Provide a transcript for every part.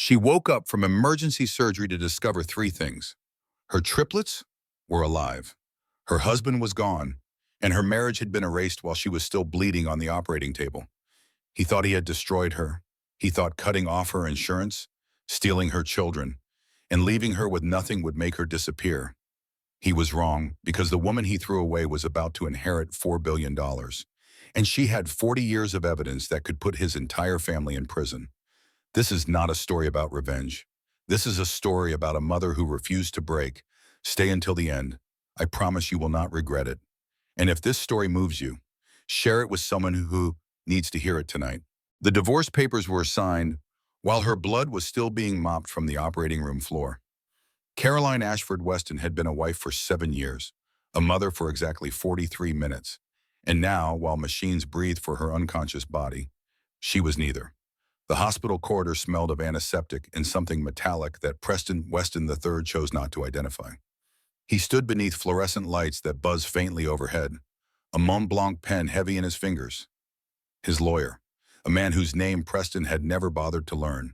She woke up from emergency surgery to discover three things. Her triplets were alive. Her husband was gone, and her marriage had been erased while she was still bleeding on the operating table. He thought he had destroyed her. He thought cutting off her insurance, stealing her children, and leaving her with nothing would make her disappear. He was wrong, because the woman he threw away was about to inherit $4 billion, and she had 40 years of evidence that could put his entire family in prison. This is not a story about revenge. This is a story about a mother who refused to break. Stay until the end. I promise you will not regret it. And if this story moves you, share it with someone who needs to hear it tonight. The divorce papers were signed while her blood was still being mopped from the operating room floor. Caroline Ashford Weston had been a wife for 7 years, a mother for exactly 43 minutes. And now, while machines breathed for her unconscious body, she was neither. The hospital corridor smelled of antiseptic and something metallic that Preston Weston III chose not to identify. He stood beneath fluorescent lights that buzzed faintly overhead, a Mont Blanc pen heavy in his fingers. His lawyer, a man whose name Preston had never bothered to learn,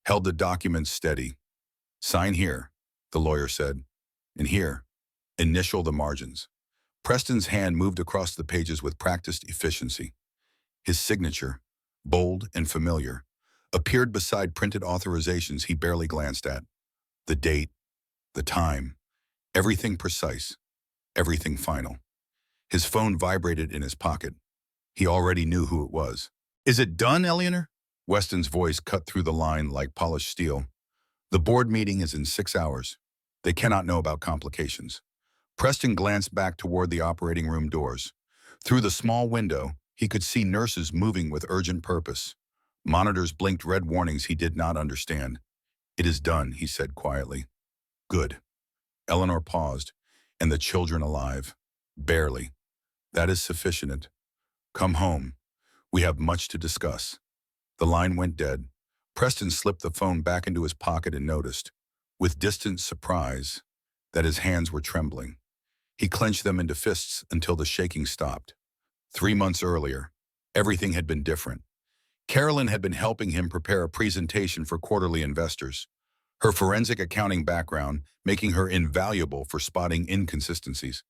held the documents steady. "Sign here," the lawyer said, "and here, initial the margins." Preston's hand moved across the pages with practiced efficiency. His signature, bold and familiar, appeared beside printed authorizations he barely glanced at. The date, the time, everything precise, everything final. His phone vibrated in his pocket. He already knew who it was. "Is it done, Eleanor?" Weston's voice cut through the line like polished steel. "The board meeting is in 6 hours. They cannot know about complications." Preston glanced back toward the operating room doors. Through the small window, he could see nurses moving with urgent purpose. Monitors blinked red warnings he did not understand. "It is done," he said quietly. "Good." Eleanor paused. "And the children alive?" "Barely." "That is sufficient. Come home. We have much to discuss." The line went dead. Preston slipped the phone back into his pocket and noticed, with distant surprise, that his hands were trembling. He clenched them into fists until the shaking stopped. 3 months earlier, everything had been different. Carolyn had been helping him prepare a presentation for quarterly investors, her forensic accounting background making her invaluable for spotting inconsistencies.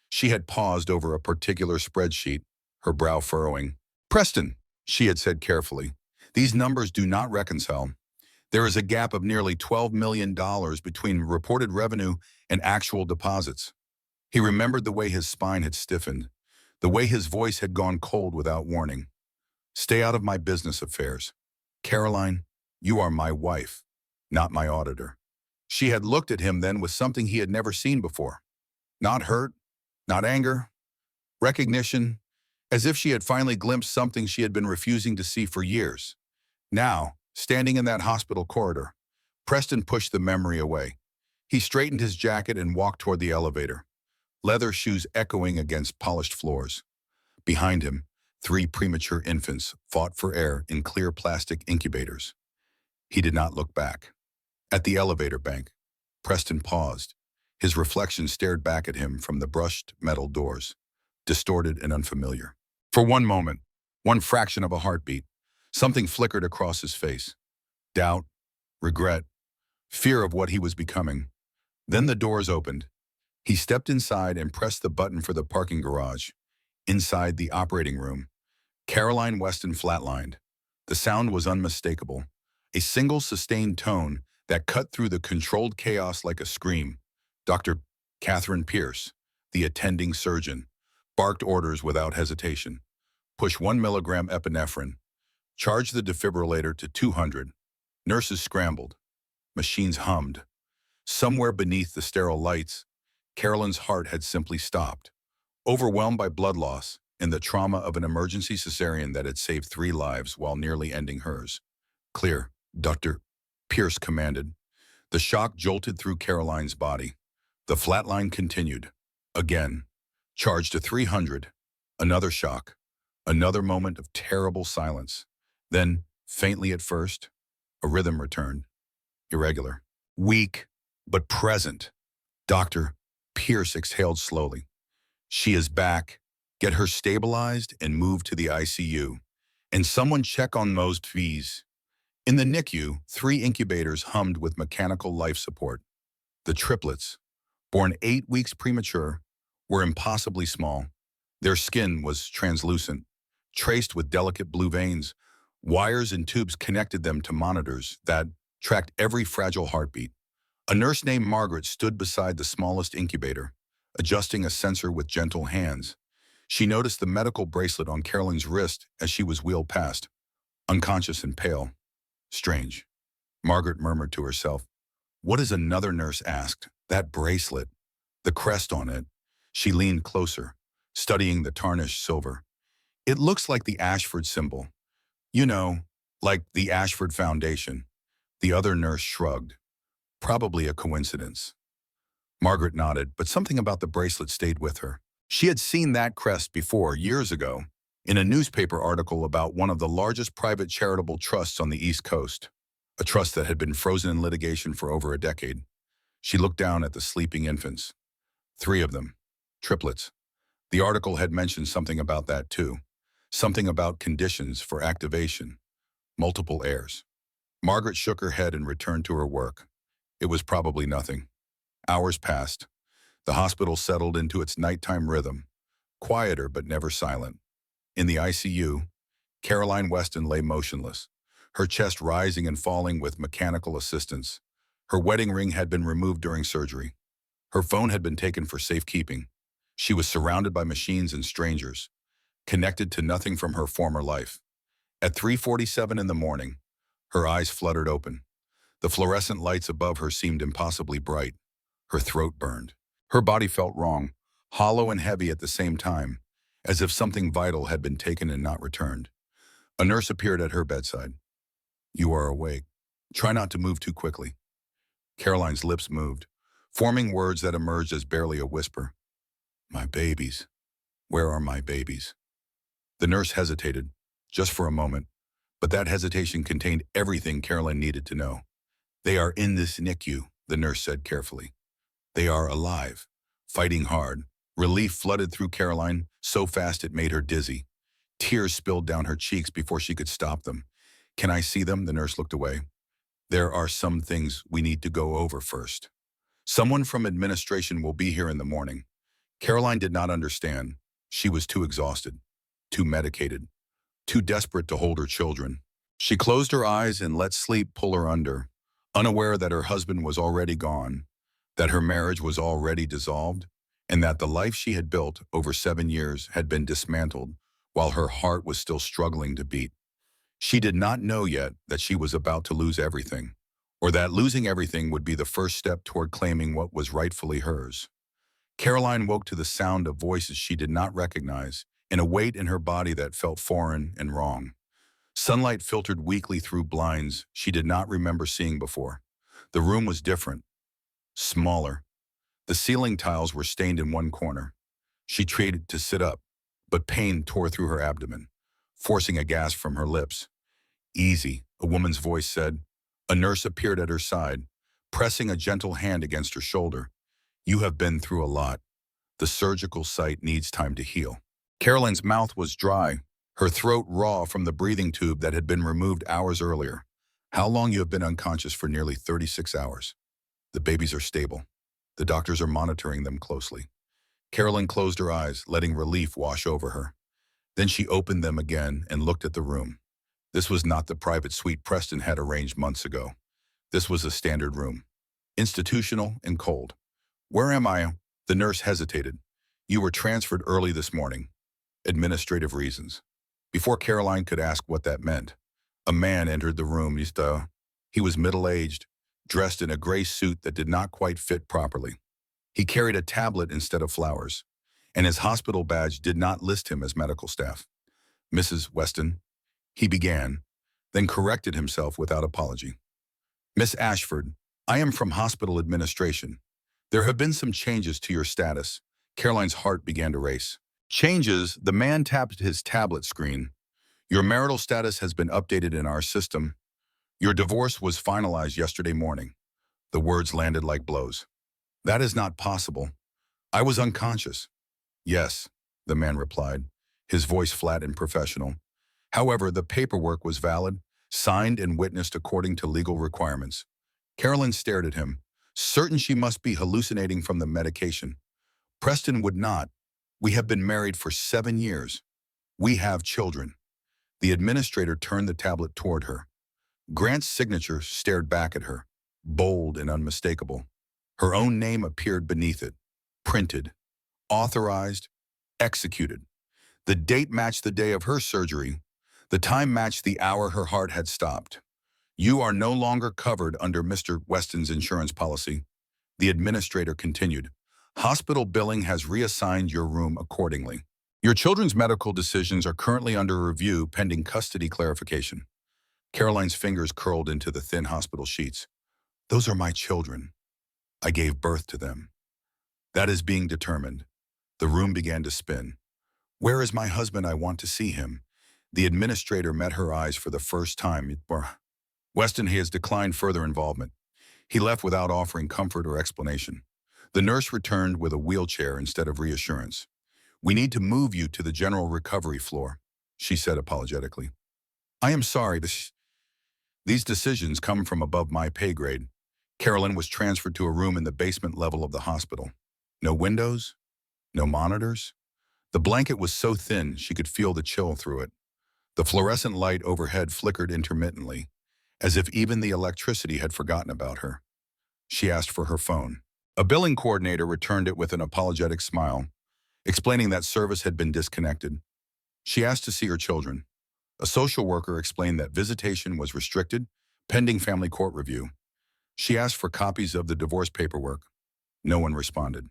She had paused over a particular spreadsheet, her brow furrowing. "Preston," she had said carefully, "these numbers do not reconcile. There is a gap of nearly $12 million between reported revenue and actual deposits." He remembered the way his spine had stiffened, the way his voice had gone cold without warning. "Stay out of my business affairs. Caroline, you are my wife, not my auditor." She had looked at him then with something he had never seen before. Not hurt, not anger, recognition, as if she had finally glimpsed something she had been refusing to see for years. Now, standing in that hospital corridor, Preston pushed the memory away. He straightened his jacket and walked toward the elevator, leather shoes echoing against polished floors. Behind him, 3 premature infants fought for air in clear plastic incubators. He did not look back. At the elevator bank, Preston paused. His reflection stared back at him from the brushed metal doors, distorted and unfamiliar. For one moment, one fraction of a heartbeat, something flickered across his face. Doubt, regret, fear of what he was becoming. Then the doors opened. He stepped inside and pressed the button for the parking garage. Inside the operating room, Caroline Weston flatlined. The sound was unmistakable, a single sustained tone that cut through the controlled chaos like a scream. Dr. Catherine Pierce, the attending surgeon, barked orders without hesitation. "Push 1 milligram epinephrine. Charge the defibrillator to 200. Nurses scrambled. Machines hummed. Somewhere beneath the sterile lights, Carolyn's heart had simply stopped, overwhelmed by blood loss and the trauma of an emergency cesarean that had saved 3 lives while nearly ending hers. "Clear," Dr. Pierce commanded. The shock jolted through Caroline's body. The flatline continued. Again, charge to 300. Another shock. Another moment of terrible silence. Then, faintly at first, a rhythm returned. Irregular. Weak, but present. Dr. Pierce exhaled slowly. "She is back. Get her stabilized and moved to the ICU. And someone check on Most fees." In the NICU, 3 incubators hummed with mechanical life support. The triplets, born 8 weeks premature, were impossibly small. Their skin was translucent, traced with delicate blue veins. Wires and tubes connected them to monitors that tracked every fragile heartbeat. A nurse named Margaret stood beside the smallest incubator, adjusting a sensor with gentle hands. She noticed the medical bracelet on Carolyn's wrist as she was wheeled past, unconscious and pale. Strange, Margaret murmured to herself. What is another nurse asked? That bracelet, the crest on it. She leaned closer, studying the tarnished silver. It looks like the Ashford symbol. You know, like the Ashford Foundation. The other nurse shrugged. Probably a coincidence. Margaret nodded, but something about the bracelet stayed with her. She had seen that crest before, years ago, in a newspaper article about one of the largest private charitable trusts on the East Coast, a trust that had been frozen in litigation for over a decade. She looked down at the sleeping infants. 3 of them, triplets. The article had mentioned something about that too, something about conditions for activation, multiple heirs. Margaret shook her head and returned to her work. It was probably nothing. Hours passed. The hospital settled into its nighttime rhythm, quieter but never silent. In the ICU, Caroline Weston lay motionless, her chest rising and falling with mechanical assistance. Her wedding ring had been removed during surgery. Her phone had been taken for safekeeping. She was surrounded by machines and strangers, connected to nothing from her former life. At 3:47 in the morning, her eyes fluttered open. The fluorescent lights above her seemed impossibly bright. Her throat burned. Her body felt wrong, hollow and heavy at the same time, as if something vital had been taken and not returned. A nurse appeared at her bedside. You are awake. Try not to move too quickly. Caroline's lips moved, forming words that emerged as barely a whisper. My babies. Where are my babies? The nurse hesitated, just for a moment, but that hesitation contained everything Caroline needed to know. They are in this NICU, the nurse said carefully. They are alive, fighting hard. Relief flooded through Caroline so fast it made her dizzy. Tears spilled down her cheeks before she could stop them. Can I see them? The nurse looked away. There are some things we need to go over first. Someone from administration will be here in the morning. Caroline did not understand. She was too exhausted, too medicated, too desperate to hold her children. She closed her eyes and let sleep pull her under, unaware that her husband was already gone, that her marriage was already dissolved, and that the life she had built over 7 years had been dismantled while her heart was still struggling to beat. She did not know yet that she was about to lose everything, or that losing everything would be the first step toward claiming what was rightfully hers. Caroline woke to the sound of voices she did not recognize, and a weight in her body that felt foreign and wrong. Sunlight filtered weakly through blinds she did not remember seeing before. The room was different, smaller. The ceiling tiles were stained in one corner. She tried to sit up, but pain tore through her abdomen, forcing a gasp from her lips. Easy, a woman's voice said. A nurse appeared at her side, pressing a gentle hand against her shoulder. You have been through a lot. The surgical site needs time to heal. Caroline's mouth was dry, her throat raw from the breathing tube that had been removed hours earlier. How long you have been unconscious? For nearly 36 hours. The babies are stable. The doctors are monitoring them closely. Caroline closed her eyes, letting relief wash over her. Then she opened them again and looked at the room. This was not the private suite Preston had arranged months ago. This was a standard room, institutional and cold. Where am I? The nurse hesitated. You were transferred early this morning. Administrative reasons. Before Caroline could ask what that meant, a man entered the room. He was middle-aged, dressed in a gray suit that did not quite fit properly. He carried a tablet instead of flowers, and his hospital badge did not list him as medical staff. Mrs. Weston, he began, then corrected himself without apology. Miss Ashford, I am from hospital administration. There have been some changes to your status. Caroline's heart began to race. Changes? The man tapped his tablet screen. Your marital status has been updated in our system. Your divorce was finalized yesterday morning. The words landed like blows. That is not possible. I was unconscious. Yes, the man replied, his voice flat and professional. However, the paperwork was valid. signed and witnessed according to legal requirements. Carolyn stared at him, certain she must be hallucinating from the medication. Preston would not. We have been married for 7 years. We have children. The administrator turned the tablet toward her. Grant's signature stared back at her, bold and unmistakable. Her own name appeared beneath it, printed, authorized, executed. The date matched the day of her surgery. The time matched the hour her heart had stopped. You are no longer covered under Mr. Weston's insurance policy. The administrator continued. Hospital billing has reassigned your room accordingly. Your children's medical decisions are currently under review pending custody clarification. Caroline's fingers curled into the thin hospital sheets. Those are my children. I gave birth to them. That is being determined. The room began to spin. Where is my husband? I want to see him. The administrator met her eyes for the first time. Weston has declined further involvement. He left without offering comfort or explanation. The nurse returned with a wheelchair instead of reassurance. We need to move you to the general recovery floor, she said apologetically. I am sorry, these decisions come from above my pay grade. Carolyn was transferred to a room in the basement level of the hospital. No windows, no monitors. The blanket was so thin she could feel the chill through it. The fluorescent light overhead flickered intermittently, as if even the electricity had forgotten about her. She asked for her phone. A billing coordinator returned it with an apologetic smile, explaining that service had been disconnected. She asked to see her children. A social worker explained that visitation was restricted, pending family court review. She asked for copies of the divorce paperwork. No one responded.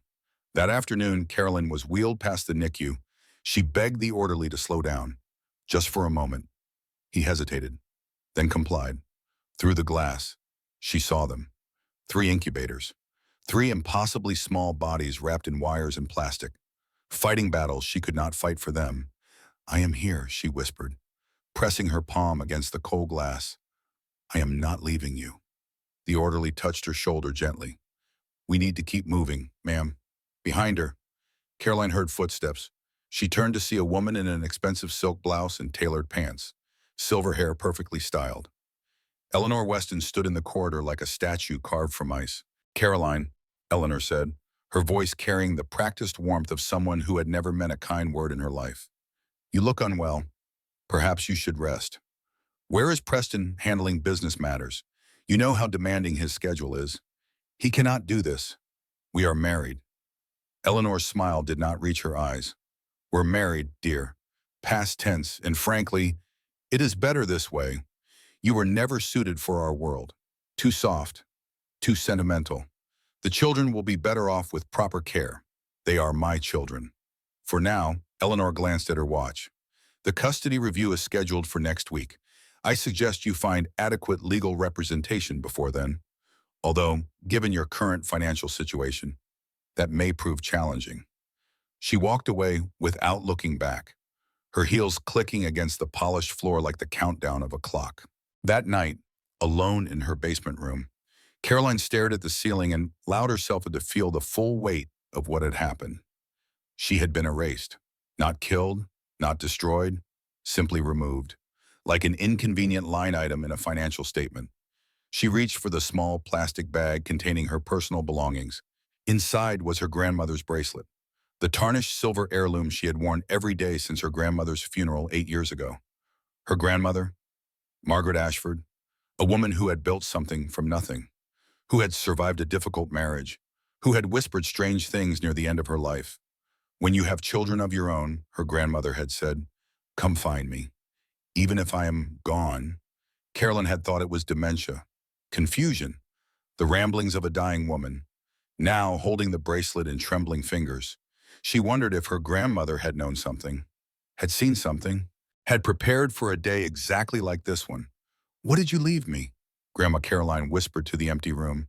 That afternoon, Carolyn was wheeled past the NICU. She begged the orderly to slow down, just for a moment. He hesitated, then complied. Through the glass, she saw them. 3 incubators. 3 impossibly small bodies wrapped in wires and plastic. Fighting battles she could not fight for them. I am here, she whispered, pressing her palm against the cold glass. I am not leaving you. The orderly touched her shoulder gently. We need to keep moving, ma'am. Behind her, Caroline heard footsteps. She turned to see a woman in an expensive silk blouse and tailored pants, silver hair perfectly styled. Eleanor Weston stood in the corridor like a statue carved from ice. Caroline, Eleanor said, her voice carrying the practiced warmth of someone who had never meant a kind word in her life. You look unwell. Perhaps you should rest. Where is Preston handling business matters? You know how demanding his schedule is. He cannot do this. We are married. Eleanor's smile did not reach her eyes. We're married, dear. Past tense, and frankly, it is better this way. You were never suited for our world. Too soft, too sentimental. The children will be better off with proper care. They are my children. For now, Eleanor glanced at her watch. The custody review is scheduled for next week. I suggest you find adequate legal representation before then. Although, given your current financial situation, that may prove challenging. She walked away without looking back, her heels clicking against the polished floor like the countdown of a clock. That night, alone in her basement room, Caroline stared at the ceiling and allowed herself to feel the full weight of what had happened. She had been erased, not killed, not destroyed, simply removed, like an inconvenient line item in a financial statement. She reached for the small plastic bag containing her personal belongings. Inside was her grandmother's bracelet, the tarnished silver heirloom she had worn every day since her grandmother's funeral 8 years ago. Her grandmother, Margaret Ashford, a woman who had built something from nothing, who had survived a difficult marriage, who had whispered strange things near the end of her life. When you have children of your own, her grandmother had said, come find me. Even if I am gone. Carolyn had thought it was dementia, confusion, the ramblings of a dying woman. Now, holding the bracelet in trembling fingers, she wondered if her grandmother had known something, had seen something, had prepared for a day exactly like this one. What did you leave me? Grandma Caroline whispered to the empty room.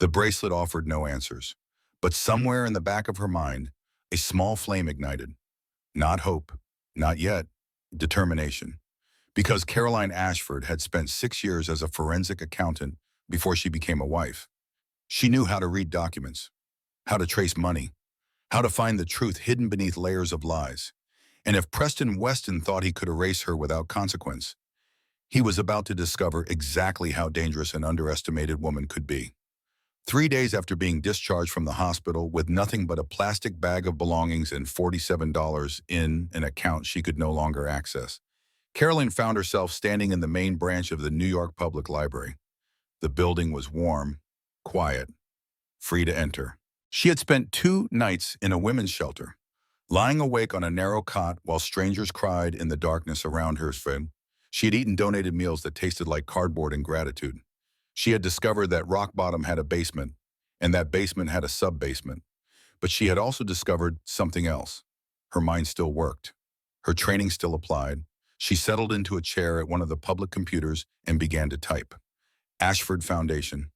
The bracelet offered no answers, but somewhere in the back of her mind, a small flame ignited. Not hope, not yet, determination. Because Caroline Ashford had spent 6 years as a forensic accountant before she became a wife. She knew how to read documents, how to trace money, how to find the truth hidden beneath layers of lies. And if Preston Weston thought he could erase her without consequence, He was about to discover exactly how dangerous an underestimated woman could be. 3 days after being discharged from the hospital with nothing but a plastic bag of belongings and $47 in an account she could no longer access, Caroline found herself standing in the main branch of the New York Public Library. The building was warm, quiet, free to enter. She had spent 2 nights in a women's shelter, lying awake on a narrow cot while strangers cried in the darkness around her. She had eaten donated meals that tasted like cardboard and gratitude. She had discovered that rock bottom had a basement, and that basement had a sub-basement. But she had also discovered something else. Her mind still worked. Her training still applied. She settled into a chair at one of the public computers and began to type. Ashford Foundation,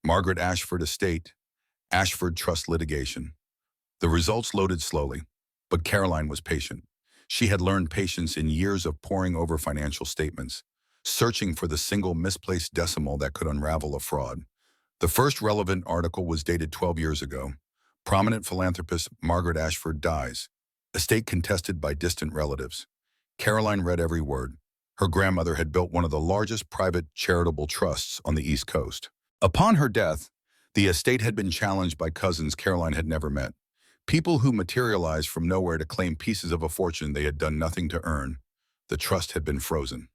Margaret Ashford Estate, Ashford Trust Litigation. The results loaded slowly, but Caroline was patient. She had learned patience in years of poring over financial statements, searching for the single misplaced decimal that could unravel a fraud. The first relevant article was dated 12 years ago. Prominent philanthropist Margaret Ashford dies. Estate contested by distant relatives. Caroline read every word. Her grandmother had built one of the largest private charitable trusts on the East Coast. Upon her death, the estate had been challenged by cousins Caroline had never met. People who materialized from nowhere to claim pieces of a fortune they had done nothing to earn. The trust had been frozen,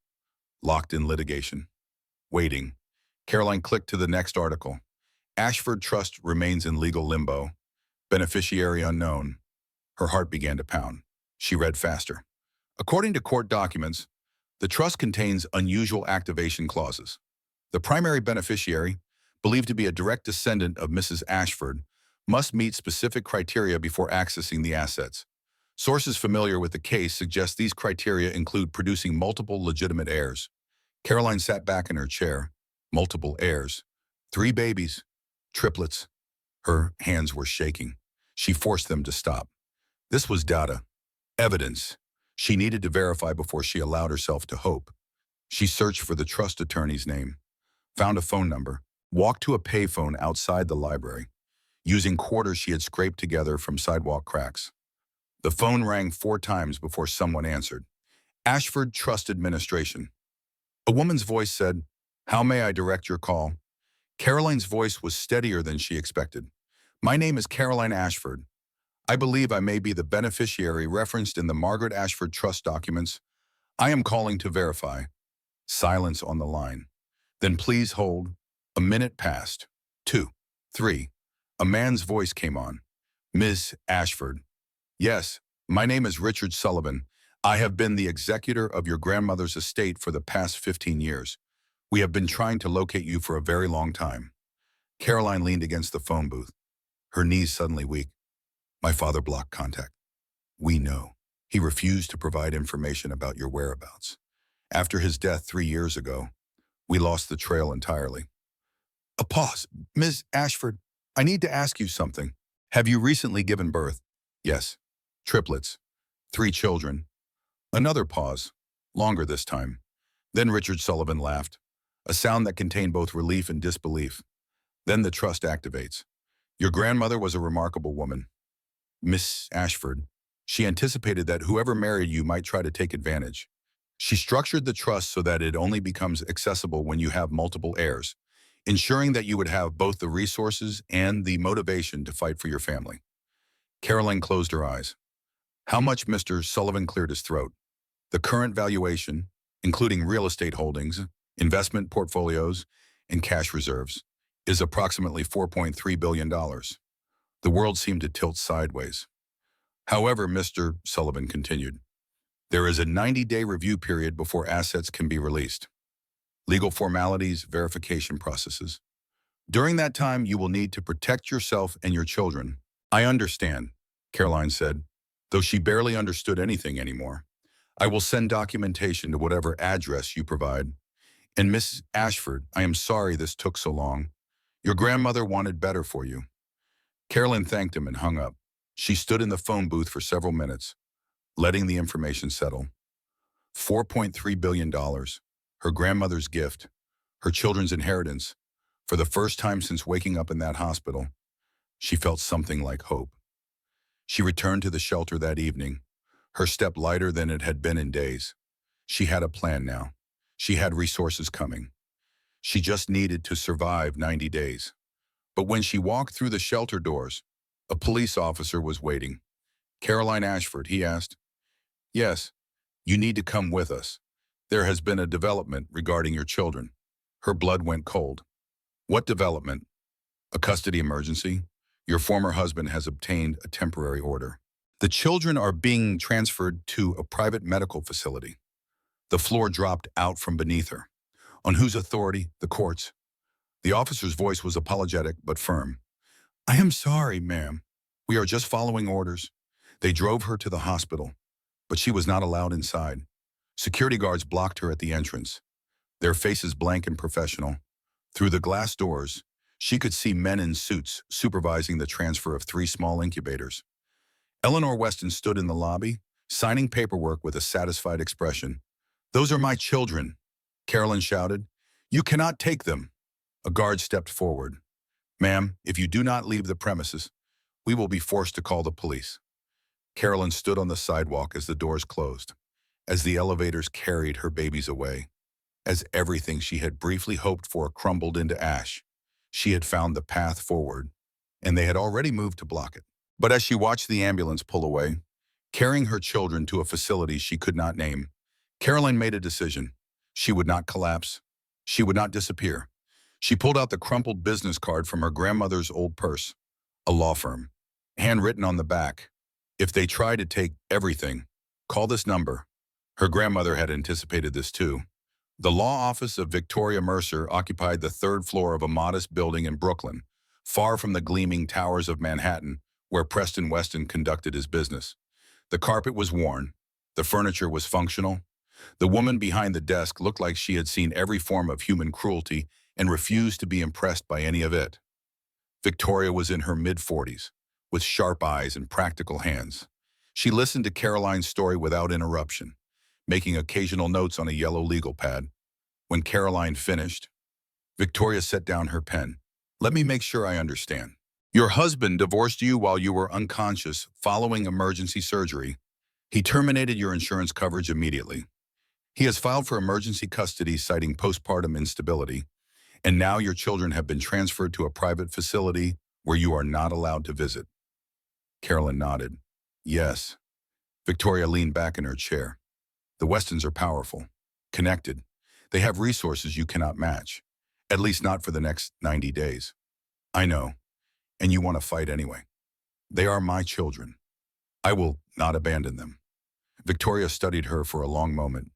locked in litigation. Waiting. Caroline clicked to the next article. Ashford Trust remains in legal limbo. Beneficiary unknown. Her heart began to pound. She read faster. According to court documents, the trust contains unusual activation clauses. The primary beneficiary, believed to be a direct descendant of Mrs. Ashford, must meet specific criteria before accessing the assets. Sources familiar with the case suggest these criteria include producing multiple legitimate heirs. Caroline sat back in her chair. Multiple heirs. 3 babies. Triplets. Her hands were shaking. She forced them to stop. This was data. Evidence. She needed to verify before she allowed herself to hope. She searched for the trust attorney's name, found a phone number, walked to a payphone outside the library, using quarters she had scraped together from sidewalk cracks. The phone rang 4 times before someone answered. Ashford Trust Administration. A woman's voice said, "How may I direct your call?" Caroline's voice was steadier than she expected. "My name is Caroline Ashford. I believe I may be the beneficiary referenced in the Margaret Ashford Trust documents. I am calling to verify." Silence on the line. "Then please hold." A minute passed. 2, 3. A man's voice came on. "Miss Ashford." "Yes, my name is Richard Sullivan. I have been the executor of your grandmother's estate for the past 15 years. We have been trying to locate you for a very long time." Caroline leaned against the phone booth, her knees suddenly weak. "My father blocked contact. We know. He refused to provide information about your whereabouts. After his death 3 years ago, we lost the trail entirely." A pause. "Ms. Ashford, I need to ask you something. Have you recently given birth?" "Yes. Triplets. 3 children." Another pause. Longer this time. Then Richard Sullivan laughed, a sound that contained both relief and disbelief. "Then the trust activates. Your grandmother was a remarkable woman, Miss Ashford. She anticipated that whoever married you might try to take advantage. She structured the trust so that it only becomes accessible when you have multiple heirs, ensuring that you would have both the resources and the motivation to fight for your family." Caroline closed her eyes. "How much?" Mr. Sullivan cleared his throat. "The current valuation, including real estate holdings, investment portfolios, and cash reserves, is approximately $4.3 billion. The world seemed to tilt sideways. "However," Mr. Sullivan continued, "there is a 90-day review period before assets can be released. Legal formalities, verification processes. During that time, you will need to protect yourself and your children." "I understand," Caroline said, though she barely understood anything anymore. "I will send documentation to whatever address you provide. And Miss Ashford, I am sorry this took so long. Your grandmother wanted better for you." Caroline thanked him and hung up. She stood in the phone booth for several minutes, letting the information settle. $4.3 billion, her grandmother's gift, her children's inheritance. For the first time since waking up in that hospital, she felt something like hope. She returned to the shelter that evening, her step lighter than it had been in days. She had a plan now. She had resources coming. She just needed to survive 90 days. But when she walked through the shelter doors, a police officer was waiting. Caroline Ashford, he asked. Yes, you need to come with us. There has been a development regarding your children. Her blood went cold. What development? A custody emergency? Your former husband has obtained a temporary order. The children are being transferred to a private medical facility. The floor dropped out from beneath her. On whose authority? The court's. The officer's voice was apologetic but firm. I am sorry, ma'am. We are just following orders. They drove her to the hospital, but she was not allowed inside. Security guards blocked her at the entrance, their faces blank and professional. Through the glass doors, she could see men in suits supervising the transfer of 3 small incubators. Eleanor Weston stood in the lobby, signing paperwork with a satisfied expression. Those are my children, Carolyn shouted. You cannot take them. A guard stepped forward. Ma'am, if you do not leave the premises, we will be forced to call the police. Carolyn stood on the sidewalk as the doors closed, as the elevators carried her babies away. As everything she had briefly hoped for crumbled into ash, she had found the path forward, and they had already moved to block it. But as she watched the ambulance pull away, carrying her children to a facility she could not name, Caroline made a decision. She would not collapse. She would not disappear. She pulled out the crumpled business card from her grandmother's old purse, a law firm, handwritten on the back. If they try to take everything, call this number. Her grandmother had anticipated this too. The law office of Victoria Mercer occupied the 3rd floor of a modest building in Brooklyn, far from the gleaming towers of Manhattan, where Preston Weston conducted his business. The carpet was worn. The furniture was functional. The woman behind the desk looked like she had seen every form of human cruelty and refused to be impressed by any of it. Victoria was in her mid-40s, with sharp eyes and practical hands. She listened to Caroline's story without interruption, making occasional notes on a yellow legal pad. When Caroline finished, Victoria set down her pen. Let me make sure I understand. Your husband divorced you while you were unconscious following emergency surgery. He terminated your insurance coverage immediately. He has filed for emergency custody citing postpartum instability, and now your children have been transferred to a private facility where you are not allowed to visit. Carolyn nodded. Yes. Victoria leaned back in her chair. The Westons are powerful, connected. They have resources you cannot match, at least not for the next 90 days. I know, and you want to fight anyway. They are my children. I will not abandon them. Victoria studied her for a long moment.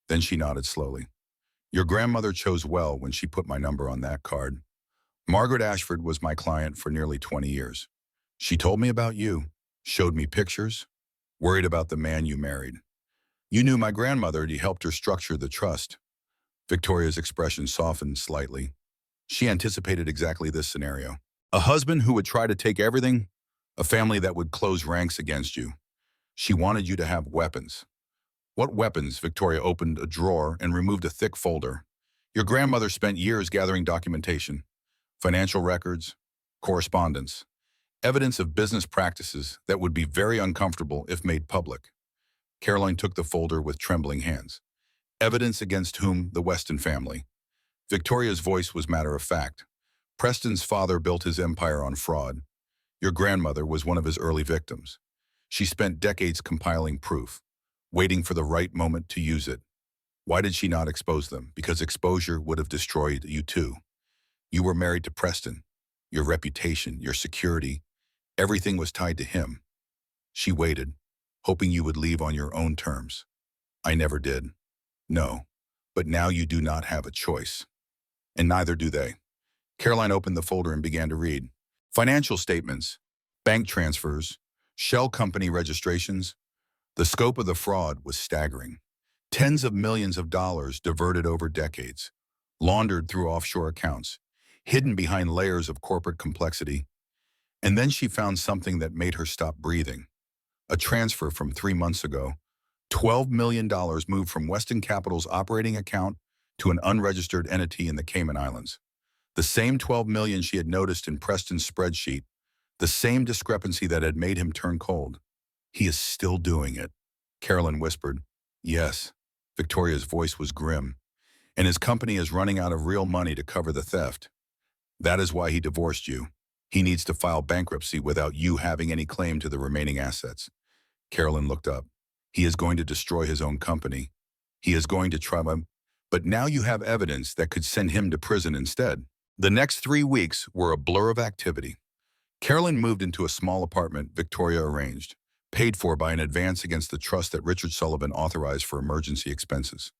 Then she nodded slowly. Your grandmother chose well when she put my number on that card. Margaret Ashford was my client for nearly 20 years. She told me about you, showed me pictures, worried about the man you married. You knew my grandmother and you helped her structure the trust. Victoria's expression softened slightly. She anticipated exactly this scenario. A husband who would try to take everything, a family that would close ranks against you. She wanted you to have weapons. What weapons? Victoria opened a drawer and removed a thick folder. Your grandmother spent years gathering documentation, financial records, correspondence, evidence of business practices that would be very uncomfortable if made public. Caroline took the folder with trembling hands. Evidence against whom? The Weston family. Victoria's voice was matter-of-fact. Preston's father built his empire on fraud. Your grandmother was one of his early victims. She spent decades compiling proof, waiting for the right moment to use it. Why did she not expose them? Because exposure would have destroyed you too. You were married to Preston. Your reputation, your security, everything was tied to him. She waited, hoping you would leave on your own terms. I never did. No, but now you do not have a choice. And neither do they. Caroline opened the folder and began to read. Financial statements, bank transfers, shell company registrations. The scope of the fraud was staggering. Tens of millions of dollars diverted over decades, laundered through offshore accounts, hidden behind layers of corporate complexity. And then she found something that made her stop breathing. A transfer from 3 months ago. $12 million moved from Weston Capital's operating account to an unregistered entity in the Cayman Islands. The same $12 million she had noticed in Preston's spreadsheet, the same discrepancy that had made him turn cold. He is still doing it, Carolyn whispered. Yes. Victoria's voice was grim. and his company is running out of real money to cover the theft. That is why he divorced you. He needs to file bankruptcy without you having any claim to the remaining assets. Carolyn looked up. He is going to destroy his own company. He is going to try my... But now you have evidence that could send him to prison instead. The next 3 weeks were a blur of activity. Carolyn moved into a small apartment Victoria arranged, paid for by an advance against the trust that Richard Sullivan authorized for emergency expenses.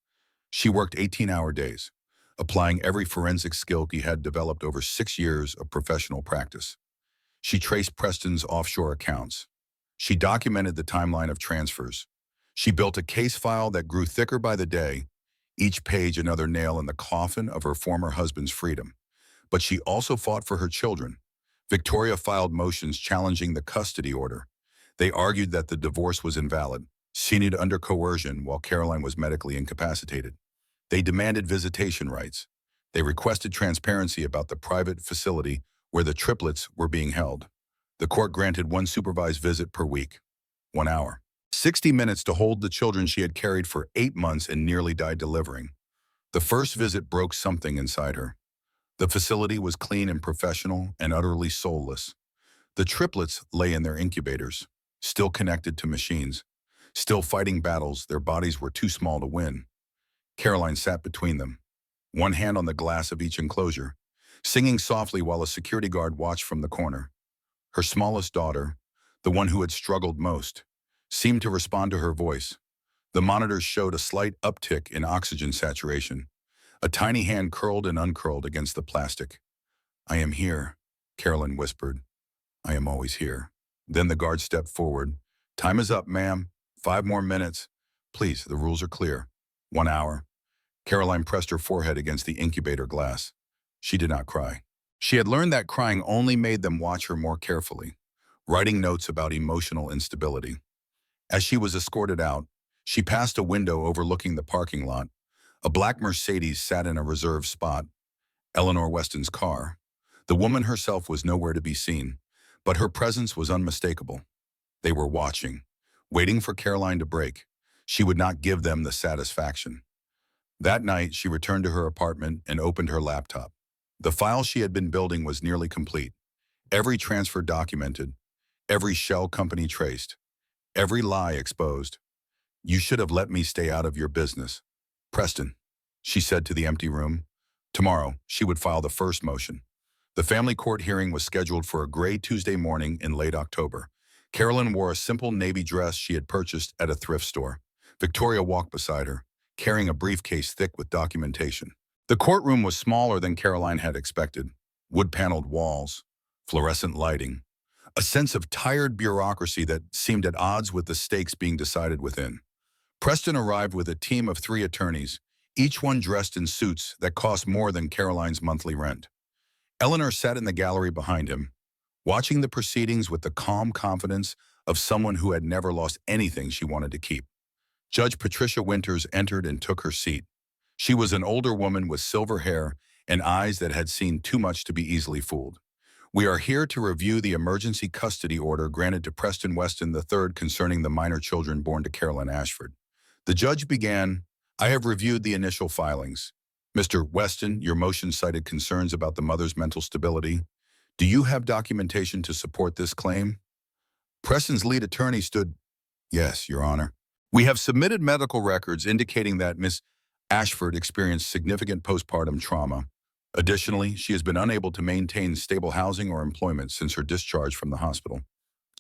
She worked 18-hour days, applying every forensic skill he had developed over 6 years of professional practice. She traced Preston's offshore accounts. She documented the timeline of transfers. She built a case file that grew thicker by the day, each page another nail in the coffin of her former husband's freedom. But she also fought for her children. Victoria filed motions challenging the custody order. They argued that the divorce was invalid, seen under coercion while Caroline was medically incapacitated. They demanded visitation rights. They requested transparency about the private facility where the triplets were being held. The court granted 1 supervised visit per week, 1 hour. 60 minutes to hold the children she had carried for 8 months and nearly died delivering. The first visit broke something inside her. The facility was clean and professional and utterly soulless. The triplets lay in their incubators, still connected to machines, still fighting battles their bodies were too small to win. Caroline sat between them, one hand on the glass of each enclosure, singing softly while a security guard watched from the corner. Her smallest daughter, the one who had struggled most, seemed to respond to her voice. The monitors showed a slight uptick in oxygen saturation. A tiny hand curled and uncurled against the plastic. "I am here," Carolyn whispered. "I am always here." Then the guard stepped forward. "Time is up, ma'am. 5 more minutes. Please, the rules are clear. 1 hour." Caroline pressed her forehead against the incubator glass. She did not cry. She had learned that crying only made them watch her more carefully, writing notes about emotional instability. As she was escorted out, she passed a window overlooking the parking lot. A black Mercedes sat in a reserved spot, Eleanor Weston's car. The woman herself was nowhere to be seen, but her presence was unmistakable. They were watching, waiting for Caroline to break. She would not give them the satisfaction. That night, she returned to her apartment and opened her laptop. The file she had been building was nearly complete. Every transfer documented, every shell company traced, every lie exposed. "You should have let me stay out of your business. Preston," she said to the empty room. Tomorrow, she would file the first motion. The family court hearing was scheduled for a gray Tuesday morning in late October. Carolyn wore a simple navy dress she had purchased at a thrift store. Victoria walked beside her, carrying a briefcase thick with documentation. The courtroom was smaller than Caroline had expected. Wood-paneled walls, fluorescent lighting, a sense of tired bureaucracy that seemed at odds with the stakes being decided within. Preston arrived with a team of 3 attorneys, each one dressed in suits that cost more than Caroline's monthly rent. Eleanor sat in the gallery behind him, watching the proceedings with the calm confidence of someone who had never lost anything she wanted to keep. Judge Patricia Winters entered and took her seat. She was an older woman with silver hair and eyes that had seen too much to be easily fooled. "We are here to review the emergency custody order granted to Preston Weston III concerning the minor children born to Carolyn Ashford." The judge began, "I have reviewed the initial filings. Mr. Weston, your motion cited concerns about the mother's mental stability. Do you have documentation to support this claim?" Preston's lead attorney stood, "Yes, Your Honor. We have submitted medical records indicating that Miss Ashford experienced significant postpartum trauma. Additionally, she has been unable to maintain stable housing or employment since her discharge from the hospital."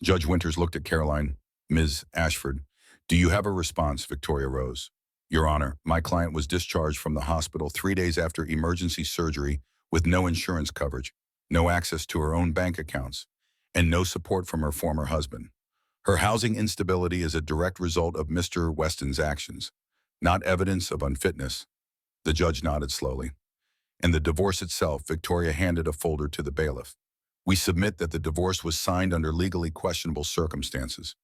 Judge Winters looked at Caroline. "Ms. Ashford, do you have a response?" Victoria rose. "Your Honor, my client was discharged from the hospital 3 days after emergency surgery with no insurance coverage, no access to her own bank accounts, and no support from her former husband. Her housing instability is a direct result of Mr. Weston's actions, not evidence of unfitness." The judge nodded slowly. "And the divorce itself," Victoria handed a folder to the bailiff. "We submit that the divorce was signed under legally questionable circumstances.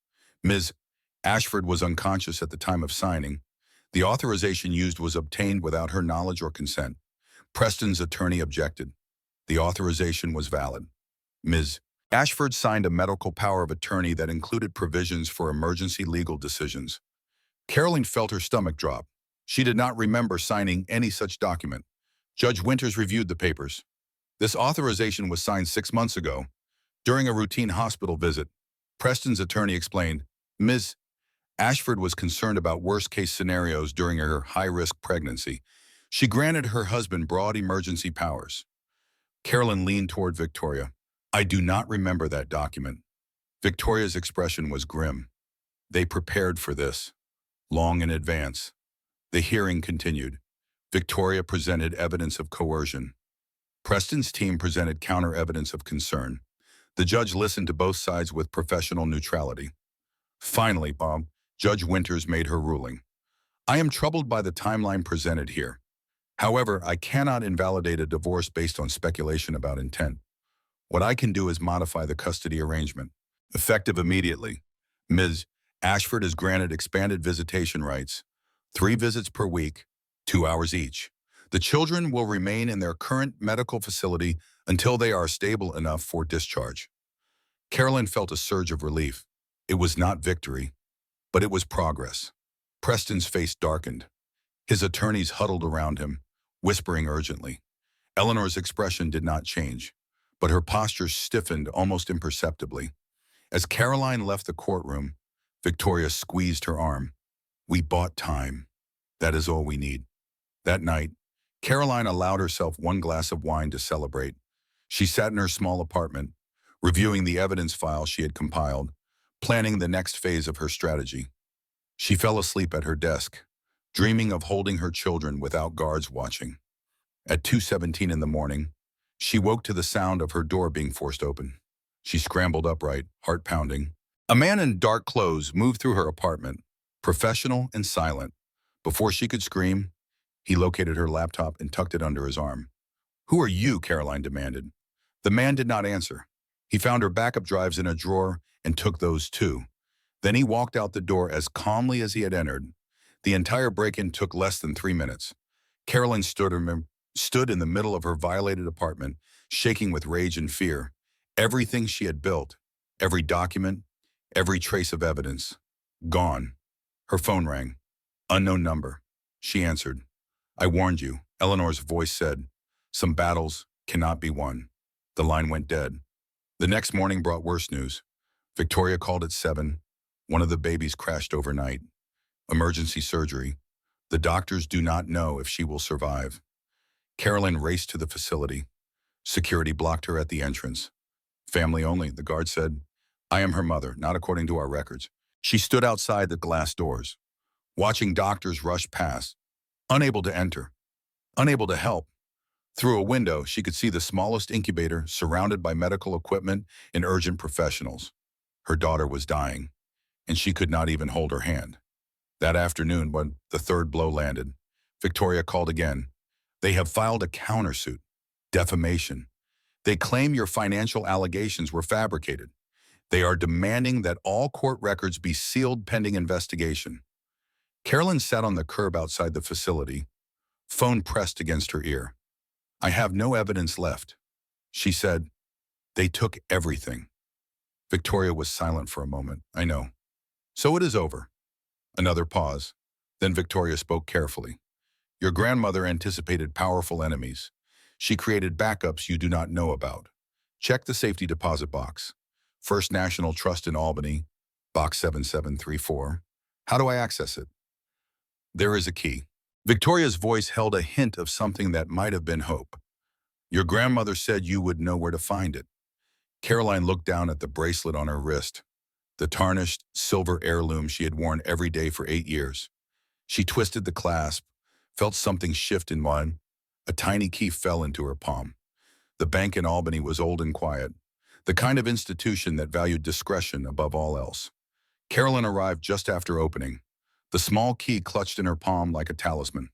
Ms. Ashford was unconscious at the time of signing. The authorization used was obtained without her knowledge or consent. Preston's attorney objected. The authorization was valid. Ms. Ashford signed a medical power of attorney that included provisions for emergency legal decisions." Caroline felt her stomach drop. She did not remember signing any such document. Judge Winters reviewed the papers. This authorization was signed 6 months ago, during a routine hospital visit. Preston's attorney explained, Ms. Ashford was concerned about worst-case scenarios during her high-risk pregnancy. She granted her husband broad emergency powers. Carolyn leaned toward Victoria. I do not remember that document. Victoria's expression was grim. They prepared for this, long in advance. The hearing continued. Victoria presented evidence of coercion. Preston's team presented counter-evidence of concern. The judge listened to both sides with professional neutrality. Finally, Judge Winters made her ruling. I am troubled by the timeline presented here. However, I cannot invalidate a divorce based on speculation about intent. What I can do is modify the custody arrangement. Effective immediately, Ms. Ashford is granted expanded visitation rights, 3 visits per week, 2 hours each. The children will remain in their current medical facility until they are stable enough for discharge. Carolyn felt a surge of relief. It was not victory, but it was progress. Preston's face darkened. His attorneys huddled around him, whispering urgently. Eleanor's expression did not change, but her posture stiffened almost imperceptibly. As Caroline left the courtroom, Victoria squeezed her arm. We bought time. That is all we need. That night, Caroline allowed herself 1 glass of wine to celebrate. She sat in her small apartment, reviewing the evidence file she had compiled, planning the next phase of her strategy. She fell asleep at her desk, dreaming of holding her children without guards watching. At 2:17 in the morning, she woke to the sound of her door being forced open. She scrambled upright, heart pounding. A man in dark clothes moved through her apartment, professional and silent. Before she could scream, he located her laptop and tucked it under his arm. Who are you? Caroline demanded. The man did not answer. He found her backup drives in a drawer and took those too. Then he walked out the door as calmly as he had entered. The entire break-in took less than 3 minutes. Caroline stood in the middle of her violated apartment, shaking with rage and fear. Everything she had built, every document, every trace of evidence, gone. Her phone rang. Unknown number. She answered. I warned you, Eleanor's voice said. Some battles cannot be won. The line went dead. The next morning brought worse news. Victoria called at 7. One of the babies crashed overnight. Emergency surgery. The doctors do not know if she will survive. Carolyn raced to the facility. Security blocked her at the entrance. Family only, the guard said. I am her mother, not according to our records. She stood outside the glass doors, watching doctors rush past, unable to enter, unable to help. Through a window, she could see the smallest incubator surrounded by medical equipment and urgent professionals. Her daughter was dying, and she could not even hold her hand. That afternoon, when the third blow landed, Victoria called again. They have filed a countersuit, defamation. They claim your financial allegations were fabricated. They are demanding that all court records be sealed pending investigation. Carolyn sat on the curb outside the facility, phone pressed against her ear. I have no evidence left. She said, they took everything. Victoria was silent for a moment. I know. So it is over. Another pause. Then Victoria spoke carefully. Your grandmother anticipated powerful enemies. She created backups you do not know about. Check the safety deposit box. First National Trust in Albany, box 7734. How do I access it? There is a key. Victoria's voice held a hint of something that might have been hope. Your grandmother said you would know where to find it. Caroline looked down at the bracelet on her wrist, the tarnished silver heirloom she had worn every day for 8 years. She twisted the clasp, felt something shift in one. A tiny key fell into her palm. The bank in Albany was old and quiet, the kind of institution that valued discretion above all else. Carolyn arrived just after opening, the small key clutched in her palm like a talisman.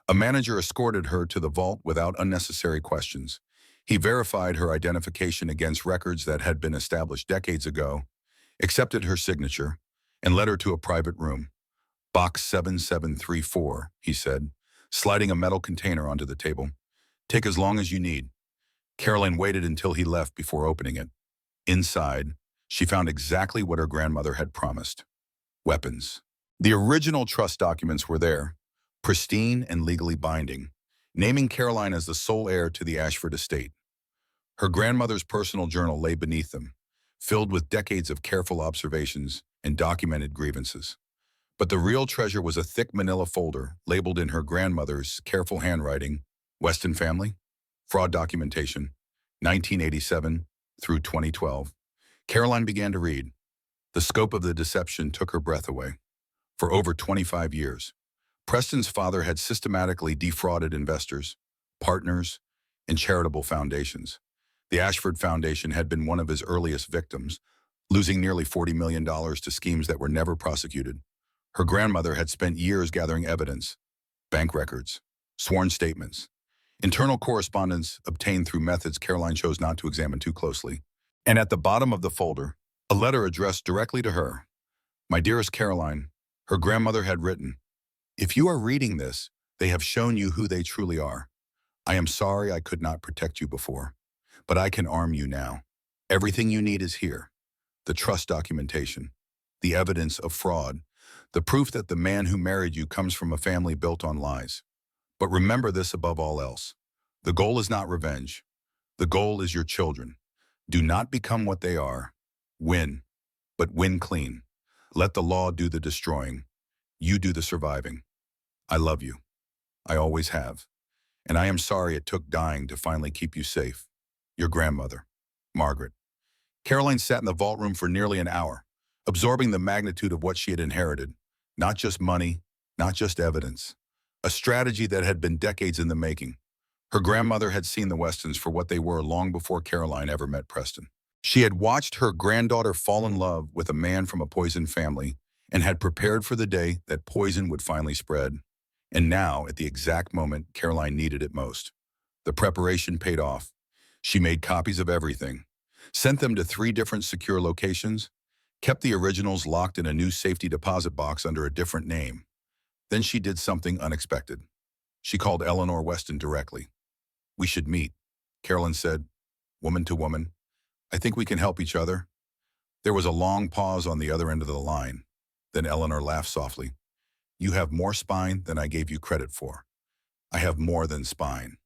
A manager escorted her to the vault without unnecessary questions. He verified her identification against records that had been established decades ago, accepted her signature, and led her to a private room. Box 7734, he said, sliding a metal container onto the table. Take as long as you need. Caroline waited until he left before opening it. Inside, she found exactly what her grandmother had promised. Weapons. The original trust documents were there, pristine and legally binding, naming Caroline as the sole heir to the Ashford estate. Her grandmother's personal journal lay beneath them, filled with decades of careful observations and documented grievances. But the real treasure was a thick manila folder labeled in her grandmother's careful handwriting, Weston family, fraud documentation, 1987 through 2012. Caroline began to read. The scope of the deception took her breath away. For over 25 years, Preston's father had systematically defrauded investors, partners, and charitable foundations. The Ashford Foundation had been one of his earliest victims, losing nearly $40 million to schemes that were never prosecuted. Her grandmother had spent years gathering evidence, bank records, sworn statements, internal correspondence obtained through methods Caroline chose not to examine too closely. And at the bottom of the folder, a letter addressed directly to her. My dearest Caroline, her grandmother had written, if you are reading this, they have shown you who they truly are. I am sorry I could not protect you before, but I can arm you now. Everything you need is here. The trust documentation, the evidence of fraud, the proof that the man who married you comes from a family built on lies. But remember this above all else. The goal is not revenge. The goal is your children. Do not become what they are. Win, but win clean. Let the law do the destroying. You do the surviving. I love you. I always have. And I am sorry it took dying to finally keep you safe. Your grandmother, Margaret. Caroline sat in the vault room for nearly an hour, absorbing the magnitude of what she had inherited. Not just money, not just evidence. A strategy that had been decades in the making. Her grandmother had seen the Westons for what they were long before Caroline ever met Preston. She had watched her granddaughter fall in love with a man from a poisoned family and had prepared for the day that poison would finally spread. And now, at the exact moment Caroline needed it most, the preparation paid off. She made copies of everything, sent them to 3 different secure locations, kept the originals locked in a new safety deposit box under a different name. Then she did something unexpected. She called Eleanor Weston directly. We should meet, Caroline said, woman to woman. I think we can help each other. There was a long pause on the other end of the line. Then Eleanor laughed softly. You have more spine than I gave you credit for. I have more than spine.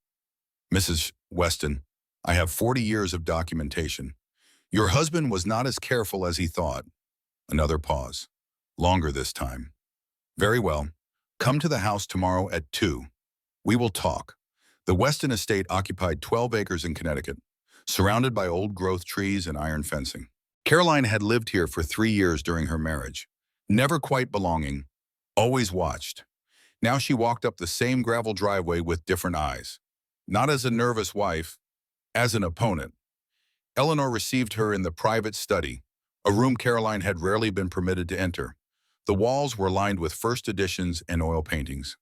Mrs. Weston, I have 40 years of documentation. Your husband was not as careful as he thought. Another pause. Longer this time. Very well. Come to the house tomorrow at 2. We will talk. The Weston estate occupied 12 acres in Connecticut, surrounded by old-growth trees and iron fencing. Caroline had lived here for 3 years during her marriage, never quite belonging, always watched. Now she walked up the same gravel driveway with different eyes. Not as a nervous wife, as an opponent. Eleanor received her in the private study, a room Caroline had rarely been permitted to enter. The walls were lined with first editions and oil paintings.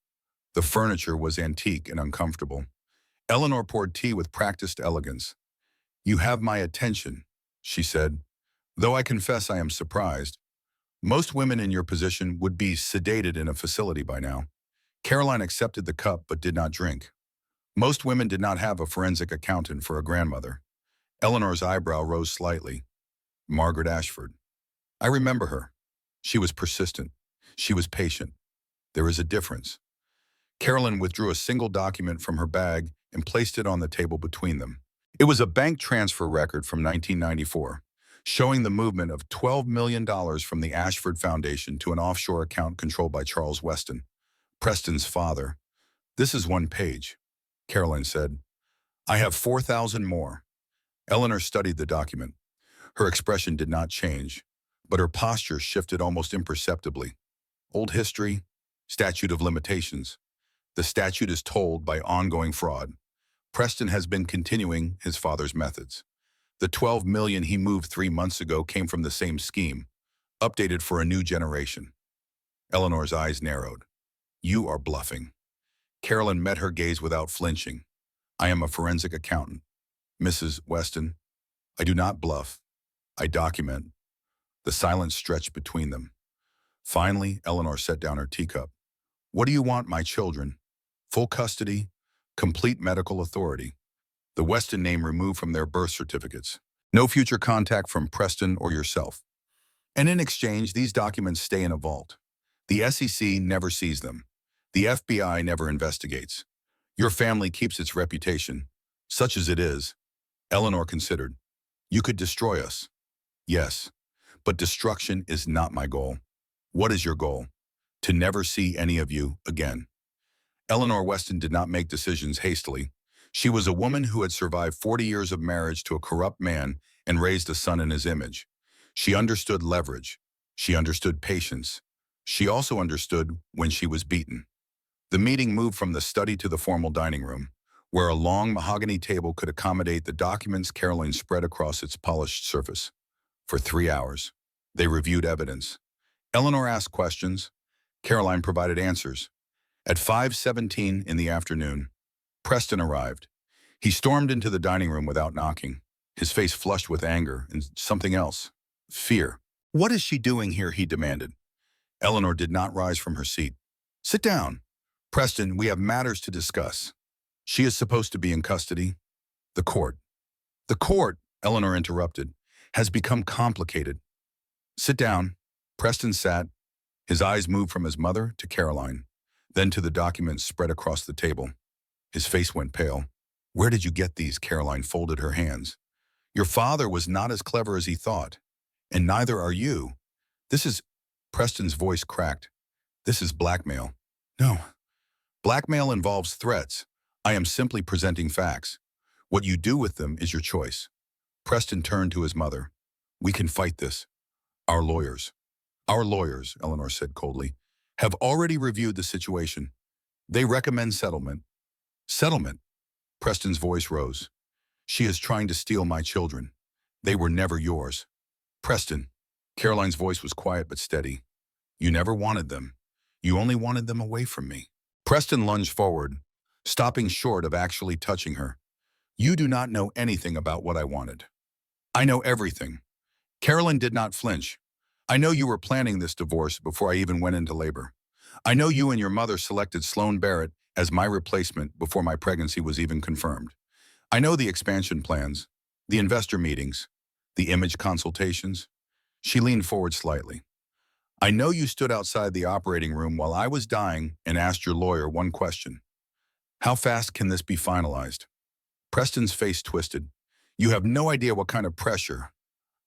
The furniture was antique and uncomfortable. Eleanor poured tea with practiced elegance. You have my attention, she said, though I confess I am surprised. Most women in your position would be sedated in a facility by now. Caroline accepted the cup but did not drink. Most women did not have a forensic accountant for a grandmother. Eleanor's eyebrow rose slightly. Margaret Ashford. I remember her. She was persistent. She was patient. There is a difference. Caroline withdrew a single document from her bag and placed it on the table between them. It was a bank transfer record from 1994, showing the movement of $12 million from the Ashford Foundation to an offshore account controlled by Charles Weston, Preston's father. This is one page, Caroline said. I have 4,000 more. Eleanor studied the document. Her expression did not change, but her posture shifted almost imperceptibly. Old history, statute of limitations. The statute is told by ongoing fraud. Preston has been continuing his father's methods. The $12 million he moved 3 months ago came from the same scheme, updated for a new generation. Eleanor's eyes narrowed. You are bluffing. Caroline met her gaze without flinching. I am a forensic accountant. Mrs. Weston, I do not bluff. I document. The silence stretched between them. Finally, Eleanor set down her teacup. What do you want, my children? Full custody, complete medical authority. The Weston name removed from their birth certificates. No future contact from Preston or yourself. And in exchange, these documents stay in a vault. The SEC never sees them. The FBI never investigates. Your family keeps its reputation, such as it is. Eleanor considered. You could destroy us. Yes, but destruction is not my goal. What is your goal? To never see any of you again. Eleanor Weston did not make decisions hastily. She was a woman who had survived 40 years of marriage to a corrupt man and raised a son in his image. She understood leverage. She understood patience. She also understood when she was beaten. The meeting moved from the study to the formal dining room, where a long mahogany table could accommodate the documents Caroline spread across its polished surface. For 3 hours, they reviewed evidence. Eleanor asked questions. Caroline provided answers. At 5:17 in the afternoon, Preston arrived. He stormed into the dining room without knocking, his face flushed with anger and something else, fear. What is she doing here, he demanded. Eleanor did not rise from her seat. Sit down. Preston, we have matters to discuss. She is supposed to be in custody. The court. The court, Eleanor interrupted, has become complicated. Sit down. Preston sat. His eyes moved from his mother to Caroline, then to the documents spread across the table. His face went pale. Where did you get these? Caroline folded her hands. Your father was not as clever as he thought, and neither are you. This is... Preston's voice cracked. This is blackmail. No. Blackmail involves threats. I am simply presenting facts. What you do with them is your choice. Preston turned to his mother. We can fight this. Our lawyers, Eleanor said coldly, have already reviewed the situation. They recommend settlement. Settlement? Preston's voice rose. She is trying to steal my children. They were never yours. Preston. Caroline's voice was quiet but steady. You never wanted them. You only wanted them away from me. Preston lunged forward, stopping short of actually touching her. You do not know anything about what I wanted. I know everything. Caroline did not flinch. I know you were planning this divorce before I even went into labor. I know you and your mother selected Sloan Barrett as my replacement before my pregnancy was even confirmed. I know the expansion plans, the investor meetings, the image consultations. She leaned forward slightly. I know you stood outside the operating room while I was dying and asked your lawyer one question. How fast can this be finalized? Preston's face twisted. You have no idea what kind of pressure.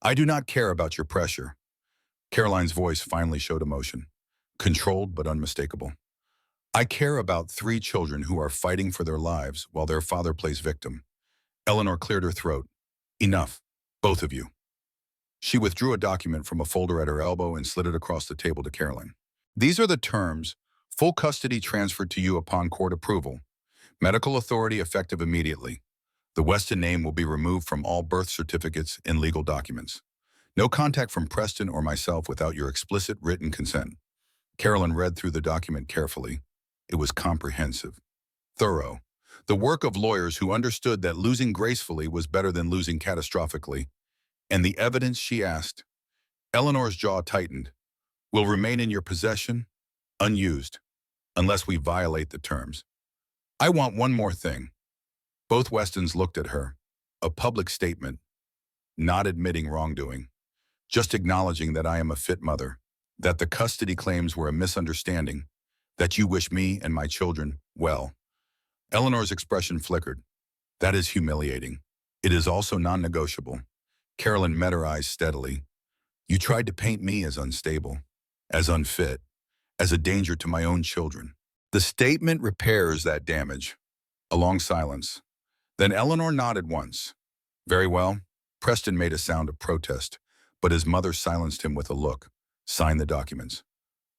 I do not care about your pressure. Caroline's voice finally showed emotion, controlled but unmistakable. I care about 3 children who are fighting for their lives while their father plays victim. Eleanor cleared her throat. Enough, both of you. She withdrew a document from a folder at her elbow and slid it across the table to Caroline. These are the terms. Full custody transferred to you upon court approval. Medical authority effective immediately. The Weston name will be removed from all birth certificates and legal documents. No contact from Preston or myself without your explicit written consent. Caroline read through the document carefully. It was comprehensive, thorough, the work of lawyers who understood that losing gracefully was better than losing catastrophically. And the evidence, she asked. Eleanor's jaw tightened. Will remain in your possession, unused, unless we violate the terms. I want one more thing. Both Westons looked at her. A public statement, not admitting wrongdoing, just acknowledging that I am a fit mother, that the custody claims were a misunderstanding, that you wish me and my children well. Eleanor's expression flickered. That is humiliating. It is also non-negotiable. Caroline met her eyes steadily. You tried to paint me as unstable, as unfit, as a danger to my own children. The statement repairs that damage. A long silence. Then Eleanor nodded once. Very well. Preston made a sound of protest, but his mother silenced him with a look. Sign the documents.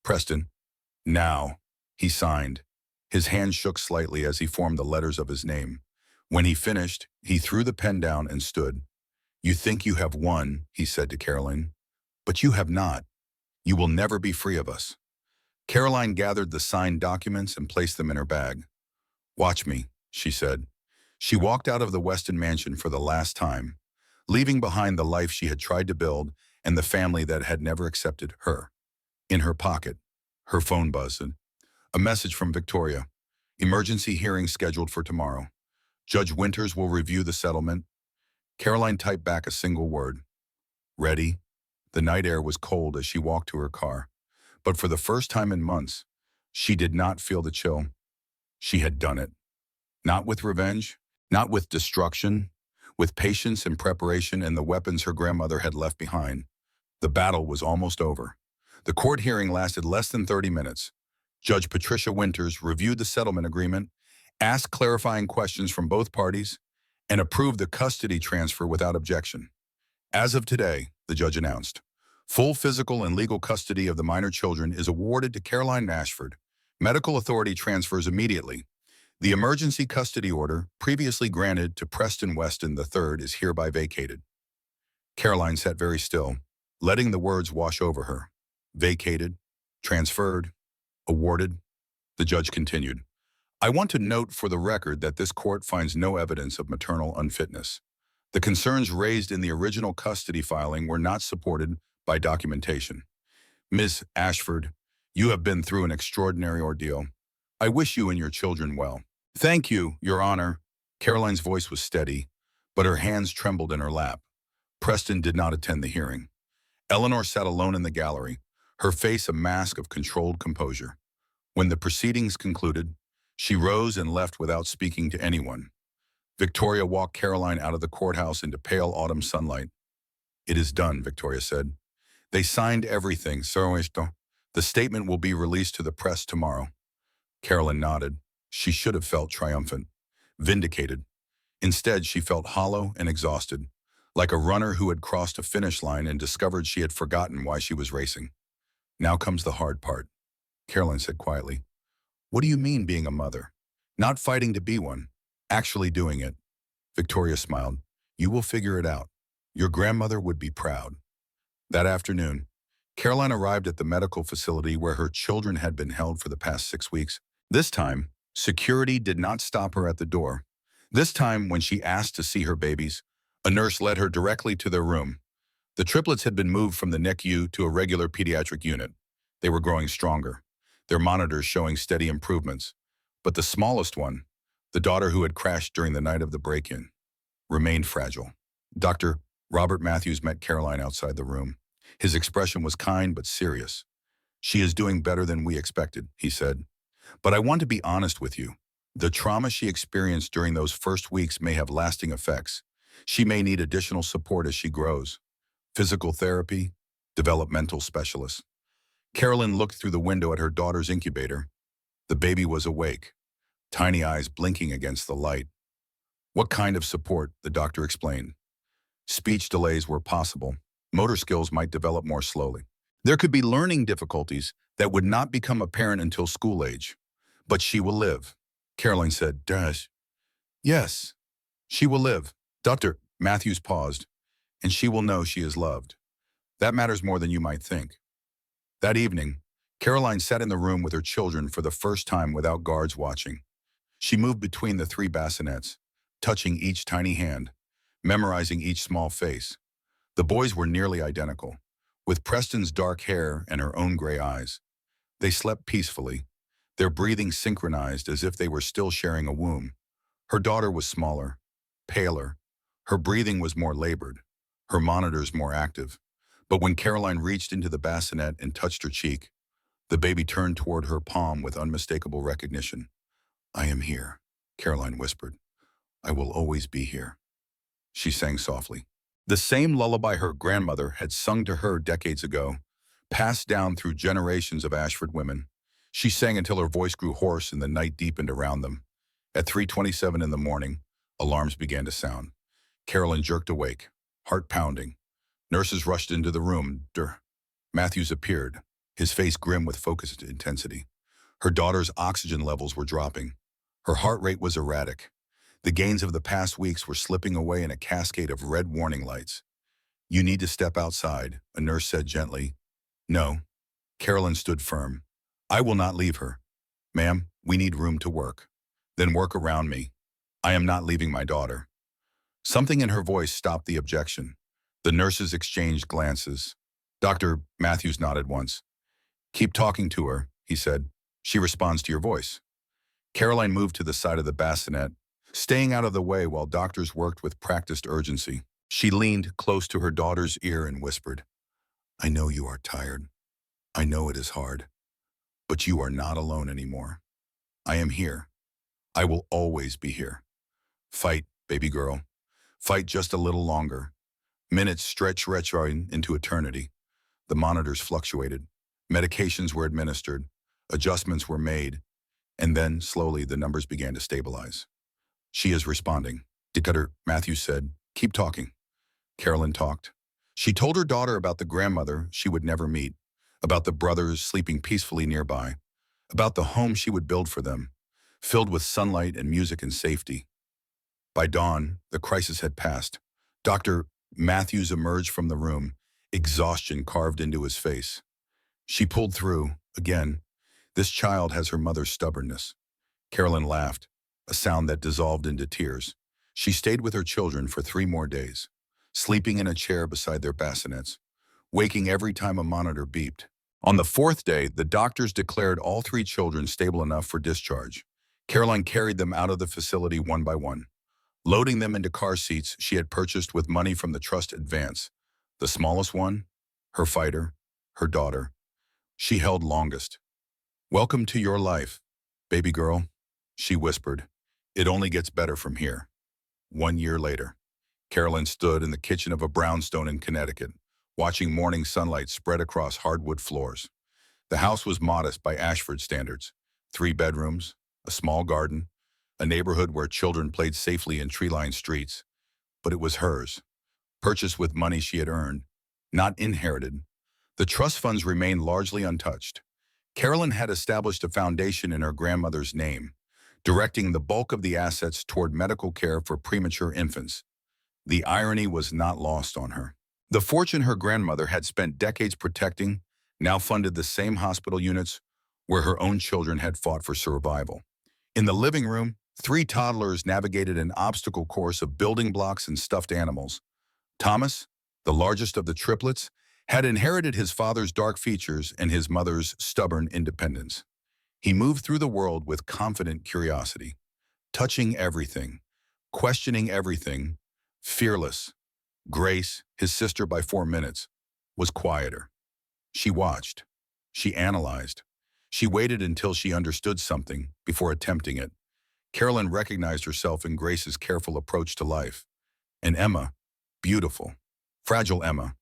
Preston. Now. He signed. His hand shook slightly as he formed the letters of his name. When he finished, he threw the pen down and stood. You think you have won, he said to Caroline, but you have not. You will never be free of us. Caroline gathered the signed documents and placed them in her bag. Watch me, she said. She walked out of the Weston mansion for the last time, leaving behind the life she had tried to build and the family that had never accepted her. In her pocket, her phone buzzed. A message from Victoria. Emergency hearing scheduled for tomorrow. Judge Winters will review the settlement. Caroline typed back a single word. Ready? The night air was cold as she walked to her car. But for the first time in months, She did not feel the chill. She had done it. Not with revenge, not with destruction, with patience and preparation and the weapons her grandmother had left behind. The battle was almost over. The court hearing lasted less than 30 minutes. Judge Patricia Winters reviewed the settlement agreement, asked clarifying questions from both parties, and approved the custody transfer without objection. As of today, the judge announced, full physical and legal custody of the minor children is awarded to Caroline Ashford. Medical authority transfers immediately. The emergency custody order, previously granted to Preston Weston III, is hereby vacated. Caroline sat very still, letting the words wash over her. Vacated, transferred, awarded. The judge continued. I want to note for the record that this court finds no evidence of maternal unfitness. The concerns raised in the original custody filing were not supported by documentation. Ms. Ashford, you have been through an extraordinary ordeal. I wish you and your children well. Thank you, Your Honor. Caroline's voice was steady, but her hands trembled in her lap. Preston did not attend the hearing. Eleanor sat alone in the gallery, her face a mask of controlled composure. When the proceedings concluded, she rose and left without speaking to anyone. Victoria walked Caroline out of the courthouse into pale autumn sunlight. It is done, Victoria said. They signed everything, so the statement will be released to the press tomorrow. Caroline nodded. She should have felt triumphant, vindicated. Instead, she felt hollow and exhausted, like a runner who had crossed a finish line and discovered she had forgotten why she was racing. Now comes the hard part, Caroline said quietly. What do you mean being a mother? Not fighting to be one, actually doing it. Victoria smiled. You will figure it out. Your grandmother would be proud. That afternoon, Caroline arrived at the medical facility where her children had been held for the past 6 weeks. This time, security did not stop her at the door. This time, when she asked to see her babies, a nurse led her directly to their room. The triplets had been moved from the NICU to a regular pediatric unit. They were growing stronger, their monitors showing steady improvements. But the smallest one, the daughter who had crashed during the night of the break-in, remained fragile. Dr. Robert Matthews met Caroline outside the room. His expression was kind but serious. She is doing better than we expected, he said. But I want to be honest with you. The trauma she experienced during those first weeks may have lasting effects. She may need additional support as she grows. Physical therapy, developmental specialists. Carolyn looked through the window at her daughter's incubator. The baby was awake, tiny eyes blinking against the light. What kind of support? The doctor explained. Speech delays were possible. Motor skills might develop more slowly. There could be learning difficulties that would not become apparent until school age. But she will live. Caroline said, Dash. Yes, she will live. Dr. Matthews paused, and she will know she is loved. That matters more than you might think. That evening, Caroline sat in the room with her children for the first time without guards watching. She moved between the 3 bassinets, touching each tiny hand, memorizing each small face. The boys were nearly identical, with Preston's dark hair and her own gray eyes. They slept peacefully, their breathing synchronized as if they were still sharing a womb. Her daughter was smaller, paler. Her breathing was more labored, her monitors more active. But when Caroline reached into the bassinet and touched her cheek, the baby turned toward her palm with unmistakable recognition. I am here, Caroline whispered. I will always be here. She sang softly. The same lullaby her grandmother had sung to her decades ago, passed down through generations of Ashford women. She sang until her voice grew hoarse and the night deepened around them. At 3:27 in the morning, alarms began to sound. Caroline jerked awake, heart pounding. Nurses rushed into the room. Matthews appeared, his face grim with focused intensity. Her daughter's oxygen levels were dropping. Her heart rate was erratic. The gains of the past weeks were slipping away in a cascade of red warning lights. You need to step outside, a nurse said gently. No. Caroline stood firm. I will not leave her. Ma'am, we need room to work. Then work around me. I am not leaving my daughter. Something in her voice stopped the objection. The nurses exchanged glances. Dr. Matthews nodded once. Keep talking to her, he said. She responds to your voice. Caroline moved to the side of the bassinet, staying out of the way while doctors worked with practiced urgency. She leaned close to her daughter's ear and whispered, I know you are tired. I know it is hard. But you are not alone anymore. I am here. I will always be here. Fight, baby girl. Fight just a little longer. Minutes stretching into eternity. The monitors fluctuated. Medications were administered. Adjustments were made. And then, slowly, the numbers began to stabilize. She is responding. Dr. Matthews said, keep talking. Carolyn talked. She told her daughter about the grandmother she would never meet, about the brothers sleeping peacefully nearby, about the home she would build for them, filled with sunlight and music and safety. By dawn, the crisis had passed. Dr. Matthews emerged from the room, exhaustion carved into his face. She pulled through, again. This child has her mother's stubbornness. Carolyn laughed, a sound that dissolved into tears. She stayed with her children for 3 more days, sleeping in a chair beside their bassinets, waking every time a monitor beeped. On the 4th day, the doctors declared all 3 children stable enough for discharge. Caroline carried them out of the facility one by one, loading them into car seats she had purchased with money from the trust advance. The smallest one, her fighter, her daughter, she held longest. Welcome to your life, baby girl, she whispered. It only gets better from here. 1 year later, Carolyn stood in the kitchen of a brownstone in Connecticut, watching morning sunlight spread across hardwood floors. The house was modest by Ashford standards. 3 bedrooms, a small garden, a neighborhood where children played safely in tree-lined streets. But it was hers, purchased with money she had earned, not inherited. The trust funds remained largely untouched. Carolyn had established a foundation in her grandmother's name, directing the bulk of the assets toward medical care for premature infants. The irony was not lost on her. The fortune her grandmother had spent decades protecting now funded the same hospital units where her own children had fought for survival. In the living room, 3 toddlers navigated an obstacle course of building blocks and stuffed animals. Thomas, the largest of the triplets, had inherited his father's dark features and his mother's stubborn independence. He moved through the world with confident curiosity, touching everything, questioning everything, fearless. Grace, his sister by 4 minutes, was quieter. She watched. She analyzed. She waited until she understood something before attempting it. Carolyn recognized herself in Grace's careful approach to life. And Emma, beautiful, fragile Emma,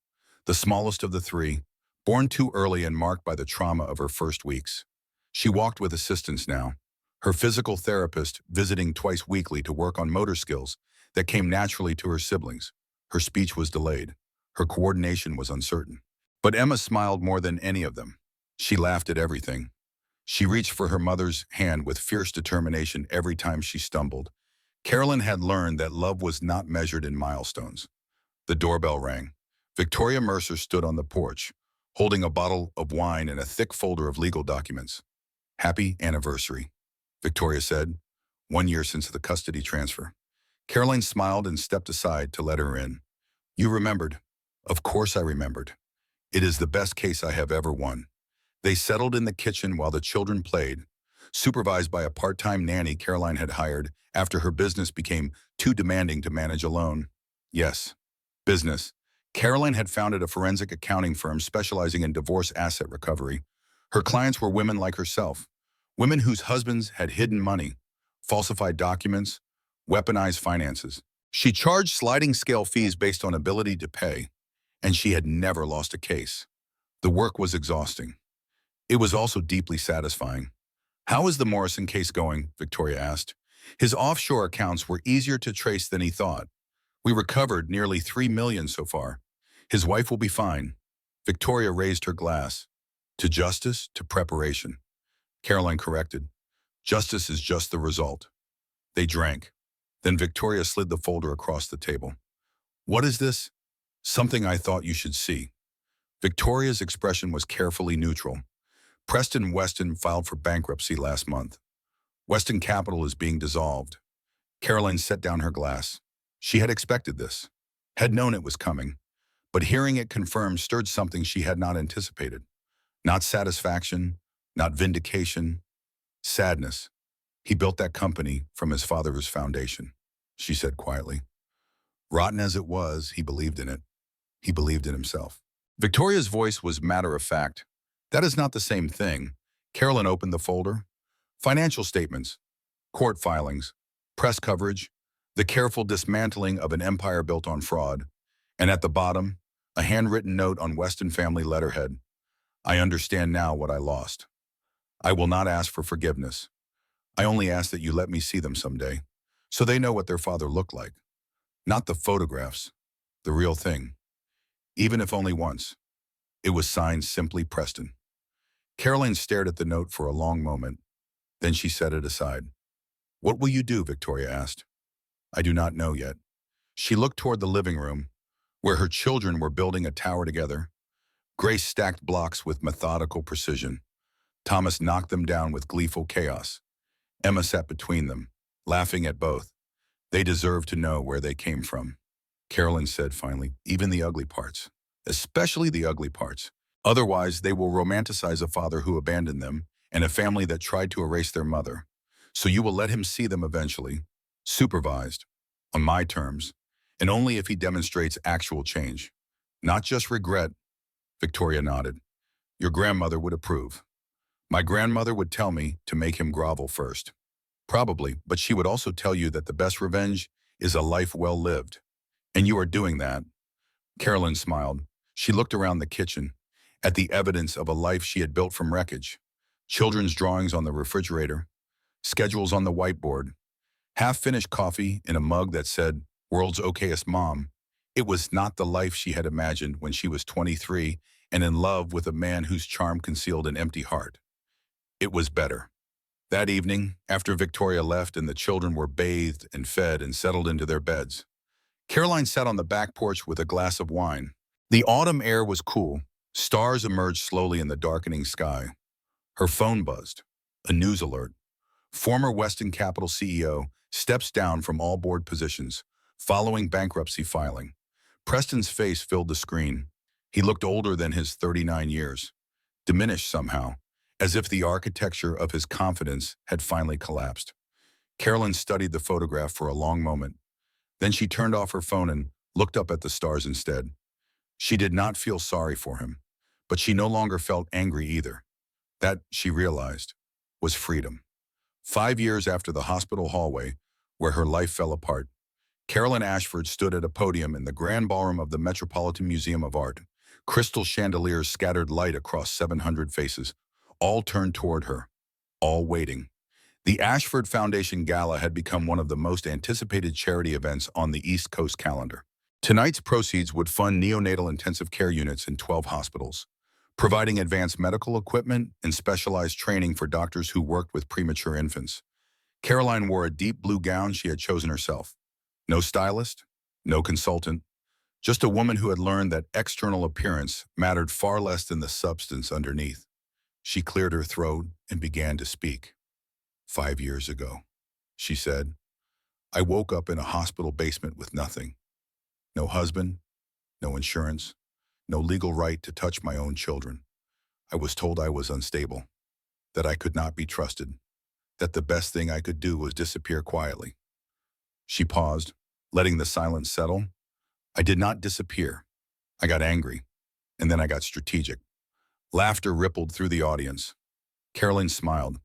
the smallest of the 3, born too early and marked by the trauma of her first weeks. She walked with assistance now, her physical therapist visiting twice weekly to work on motor skills that came naturally to her siblings. Her speech was delayed. Her coordination was uncertain. But Emma smiled more than any of them. She laughed at everything. She reached for her mother's hand with fierce determination every time she stumbled. Carolyn had learned that love was not measured in milestones. The doorbell rang. Victoria Mercer stood on the porch, holding a bottle of wine and a thick folder of legal documents. Happy anniversary, Victoria said. 1 year since the custody transfer. Caroline smiled and stepped aside to let her in. You remembered. Of course I remembered. It is the best case I have ever won. They settled in the kitchen while the children played, supervised by a part-time nanny Caroline had hired after her business became too demanding to manage alone. Yes, business. Caroline had founded a forensic accounting firm specializing in divorce asset recovery. Her clients were women like herself, women whose husbands had hidden money, falsified documents, weaponized finances. She charged sliding scale fees based on ability to pay, and she had never lost a case. The work was exhausting. It was also deeply satisfying. How is the Morrison case going? Victoria asked. His offshore accounts were easier to trace than he thought. We recovered nearly $3 million so far. His wife will be fine. Victoria raised her glass. To justice, to preparation. Caroline corrected. Justice is just the result. They drank. Then Victoria slid the folder across the table. What is this? Something I thought you should see. Victoria's expression was carefully neutral. Preston Weston filed for bankruptcy last month. Weston Capital is being dissolved. Caroline set down her glass. She had expected this, had known it was coming, but hearing it confirmed stirred something she had not anticipated. Not satisfaction, not vindication, sadness. He built that company from his father's foundation, she said quietly. Rotten as it was, he believed in it. He believed in himself. Victoria's voice was matter of fact. That is not the same thing. Carolyn opened the folder. Financial statements, court filings, press coverage, the careful dismantling of an empire built on fraud, and at the bottom, a handwritten note on Weston family letterhead. I understand now what I lost. I will not ask for forgiveness. I only ask that you let me see them someday, so they know what their father looked like. Not the photographs, the real thing. Even if only once. It was signed simply Preston. Caroline stared at the note for a long moment. Then she set it aside. What will you do? Victoria asked. I do not know yet. She looked toward the living room, where her children were building a tower together. Grace stacked blocks with methodical precision. Thomas knocked them down with gleeful chaos. Emma sat between them, laughing at both. They deserved to know where they came from. Carolyn said finally, even the ugly parts. Especially the ugly parts. Otherwise, they will romanticize a father who abandoned them and a family that tried to erase their mother. So you will let him see them eventually, supervised, on my terms, and only if he demonstrates actual change. Not just regret, Victoria nodded. Your grandmother would approve. My grandmother would tell me to make him grovel first. Probably, but she would also tell you that the best revenge is a life well lived. And you are doing that. Carolyn smiled. She looked around the kitchen, at the evidence of a life she had built from wreckage. Children's drawings on the refrigerator, schedules on the whiteboard, half-finished coffee in a mug that said, World's okayest mom. It was not the life she had imagined when she was 23 and in love with a man whose charm concealed an empty heart. It was better. That evening, after Victoria left and the children were bathed and fed and settled into their beds, Caroline sat on the back porch with a glass of wine. The autumn air was cool. Stars emerged slowly in the darkening sky. Her phone buzzed. A news alert. Former Weston Capital CEO steps down from all board positions, following bankruptcy filing. Preston's face filled the screen. He looked older than his 39 years, diminished somehow, as if the architecture of his confidence had finally collapsed. Carolyn studied the photograph for a long moment. Then she turned off her phone and looked up at the stars instead. She did not feel sorry for him, but she no longer felt angry either. That, she realized, was freedom. 5 years after the hospital hallway, where her life fell apart, Carolyn Ashford stood at a podium in the grand ballroom of the Metropolitan Museum of Art. Crystal chandeliers scattered light across 700 faces, all turned toward her, all waiting. The Ashford Foundation Gala had become one of the most anticipated charity events on the East Coast calendar. Tonight's proceeds would fund neonatal intensive care units in 12 hospitals, providing advanced medical equipment and specialized training for doctors who worked with premature infants. Caroline wore a deep blue gown she had chosen herself. No stylist, no consultant, just a woman who had learned that external appearance mattered far less than the substance underneath. She cleared her throat and began to speak. 5 years ago, she said, I woke up in a hospital basement with nothing. No husband, no insurance, no legal right to touch my own children. I was told I was unstable, that I could not be trusted, that the best thing I could do was disappear quietly. She paused, letting the silence settle. I did not disappear. I got angry, and then I got strategic. Laughter rippled through the audience. Caroline smiled.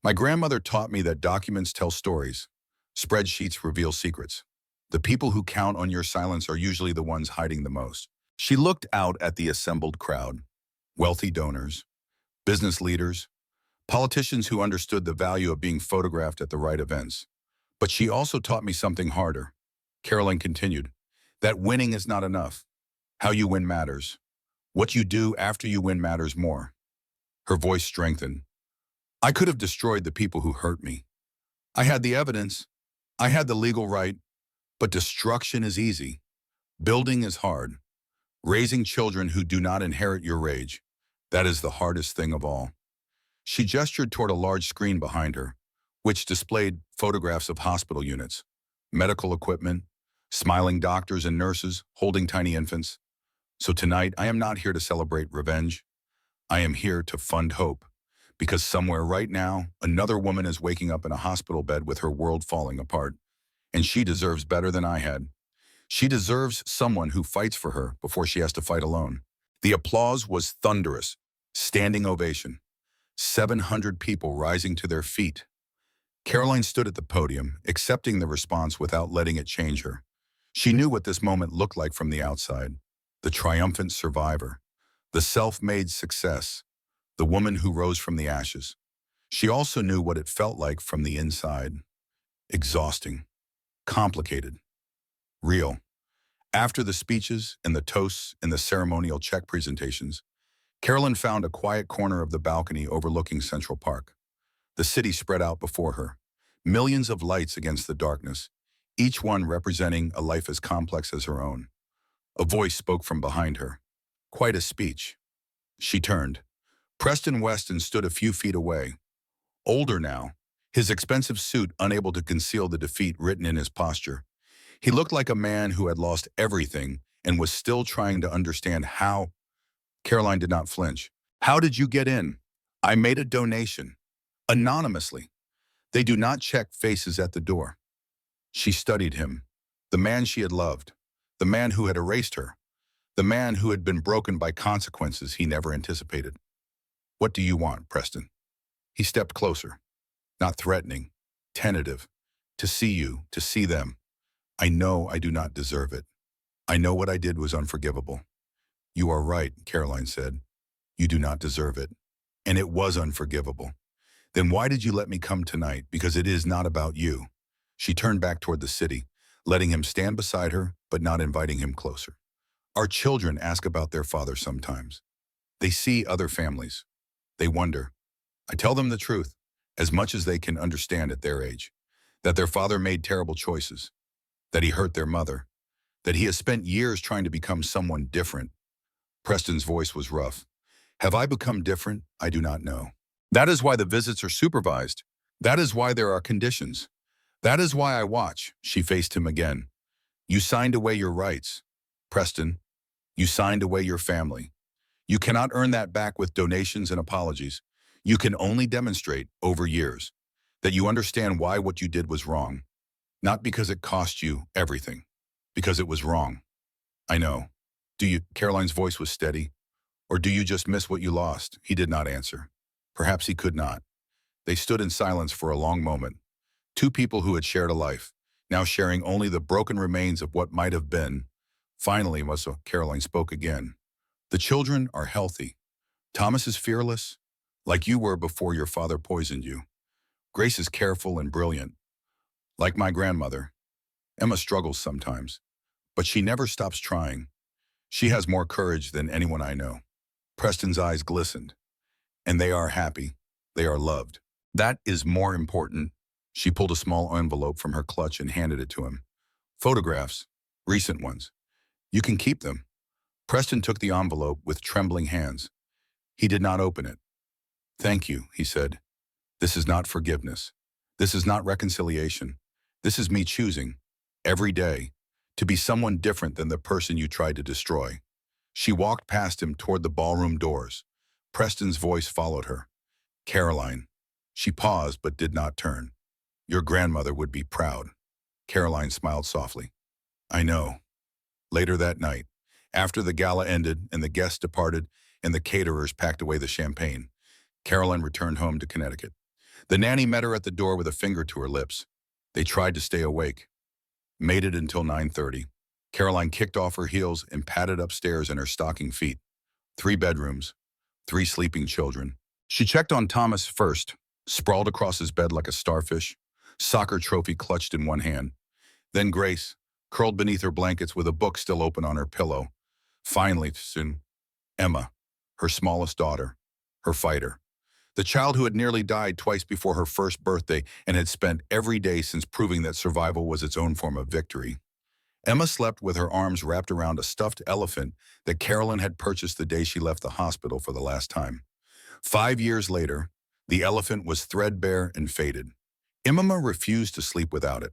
My grandmother taught me that documents tell stories. Spreadsheets reveal secrets. The people who count on your silence are usually the ones hiding the most. She looked out at the assembled crowd. Wealthy donors, business leaders, politicians who understood the value of being photographed at the right events. But she also taught me something harder. Caroline continued, that winning is not enough. How you win matters. What you do after you win matters more. Her voice strengthened. I could have destroyed the people who hurt me. I had the evidence. I had the legal right. But destruction is easy. Building is hard. Raising children who do not inherit your rage, that is the hardest thing of all. She gestured toward a large screen behind her, which displayed photographs of hospital units, medical equipment, smiling doctors and nurses holding tiny infants. So tonight, I am not here to celebrate revenge. I am here to fund hope, because somewhere right now, another woman is waking up in a hospital bed with her world falling apart, and she deserves better than I had. She deserves someone who fights for her before she has to fight alone. The applause was thunderous, standing ovation. 700 people rising to their feet. Caroline stood at the podium, accepting the response without letting it change her. She knew what this moment looked like from the outside. The triumphant survivor, the self-made success, the woman who rose from the ashes. She also knew what it felt like from the inside. Exhausting, complicated, real. After the speeches and the toasts and the ceremonial check presentations, Carolyn found a quiet corner of the balcony overlooking Central Park. The city spread out before her, millions of lights against the darkness, each one representing a life as complex as her own. A voice spoke from behind her. Quite a speech. She turned. Preston Weston stood a few feet away. Older now, his expensive suit unable to conceal the defeat written in his posture. He looked like a man who had lost everything and was still trying to understand how. Caroline did not flinch. How did you get in? I made a donation. Anonymously. They do not check faces at the door. She studied him. The man she had loved. The man who had erased her. The man who had been broken by consequences he never anticipated. What do you want, Preston? He stepped closer. Not threatening. Tentative. To see you, to see them. I know I do not deserve it. I know what I did was unforgivable. You are right, Caroline said. You do not deserve it. And it was unforgivable. Then why did you let me come tonight? Because it is not about you. She turned back toward the city, letting him stand beside her, but not inviting him closer. Our children ask about their father sometimes. They see other families. They wonder. I tell them the truth, as much as they can understand at their age, that their father made terrible choices, that he hurt their mother, that he has spent years trying to become someone different. Preston's voice was rough. Have I become different? I do not know. That is why the visits are supervised. That is why there are conditions. That is why I watch. She faced him again. You signed away your rights. Preston, you signed away your family. You cannot earn that back with donations and apologies. You can only demonstrate, over years, that you understand why what you did was wrong. Not because it cost you everything, because it was wrong. I know. Do you? Caroline's voice was steady. Or do you just miss what you lost? He did not answer. Perhaps he could not. They stood in silence for a long moment. Two people who had shared a life, now sharing only the broken remains of what might have been. Finally, Caroline spoke again. The children are healthy. Thomas is fearless, like you were before your father poisoned you. Grace is careful and brilliant, like my grandmother. Emma struggles sometimes, but she never stops trying. She has more courage than anyone I know. Preston's eyes glistened. And they are happy. They are loved. That is more important. She pulled a small envelope from her clutch and handed it to him. Photographs, recent ones. You can keep them. Preston took the envelope with trembling hands. He did not open it. Thank you, he said. This is not forgiveness. This is not reconciliation. This is me choosing, every day, to be someone different than the person you tried to destroy. She walked past him toward the ballroom doors. Preston's voice followed her. Caroline. She paused but did not turn. Your grandmother would be proud. Caroline smiled softly. I know. Later that night, after the gala ended and the guests departed and the caterers packed away the champagne, Caroline returned home to Connecticut. The nanny met her at the door with a finger to her lips. They tried to stay awake. Made it until 9:30. Caroline kicked off her heels and padded upstairs in her stocking feet. 3 bedrooms, 3 sleeping children. She checked on Thomas first, sprawled across his bed like a starfish, soccer trophy clutched in one hand. Then Grace, curled beneath her blankets with a book still open on her pillow. Finally, soon, Emma, her smallest daughter, her fighter. The child who had nearly died twice before her first birthday and had spent every day since proving that survival was its own form of victory. Emma slept with her arms wrapped around a stuffed elephant that Carolyn had purchased the day she left the hospital for the last time. 5 years later, the elephant was threadbare and faded. Emma refused to sleep without it.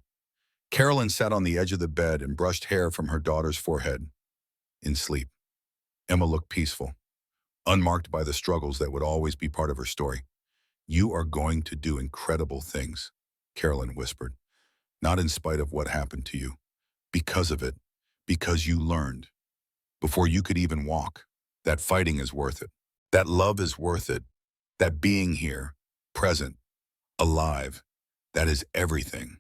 Carolyn sat on the edge of the bed and brushed hair from her daughter's forehead. In sleep, Emma looked peaceful, unmarked by the struggles that would always be part of her story. You are going to do incredible things, Carolyn whispered. Not in spite of what happened to you. Because of it. Because you learned. Before you could even walk. That fighting is worth it. That love is worth it. That being here, present, alive, that is everything.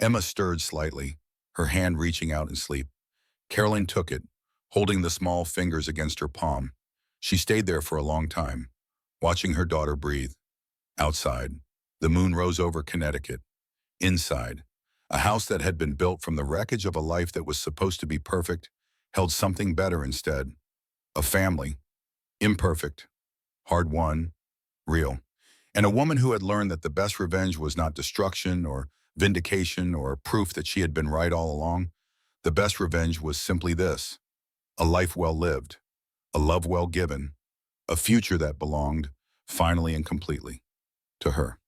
Emma stirred slightly, her hand reaching out in sleep. Carolyn took it, holding the small fingers against her palm. She stayed there for a long time, watching her daughter breathe. Outside, the moon rose over Connecticut. Inside, a house that had been built from the wreckage of a life that was supposed to be perfect held something better instead. A family, imperfect, hard-won, real. And a woman who had learned that the best revenge was not destruction or vindication or proof that she had been right all along. The best revenge was simply this: a life well lived, a love well given, a future that belonged, finally and completely, to her.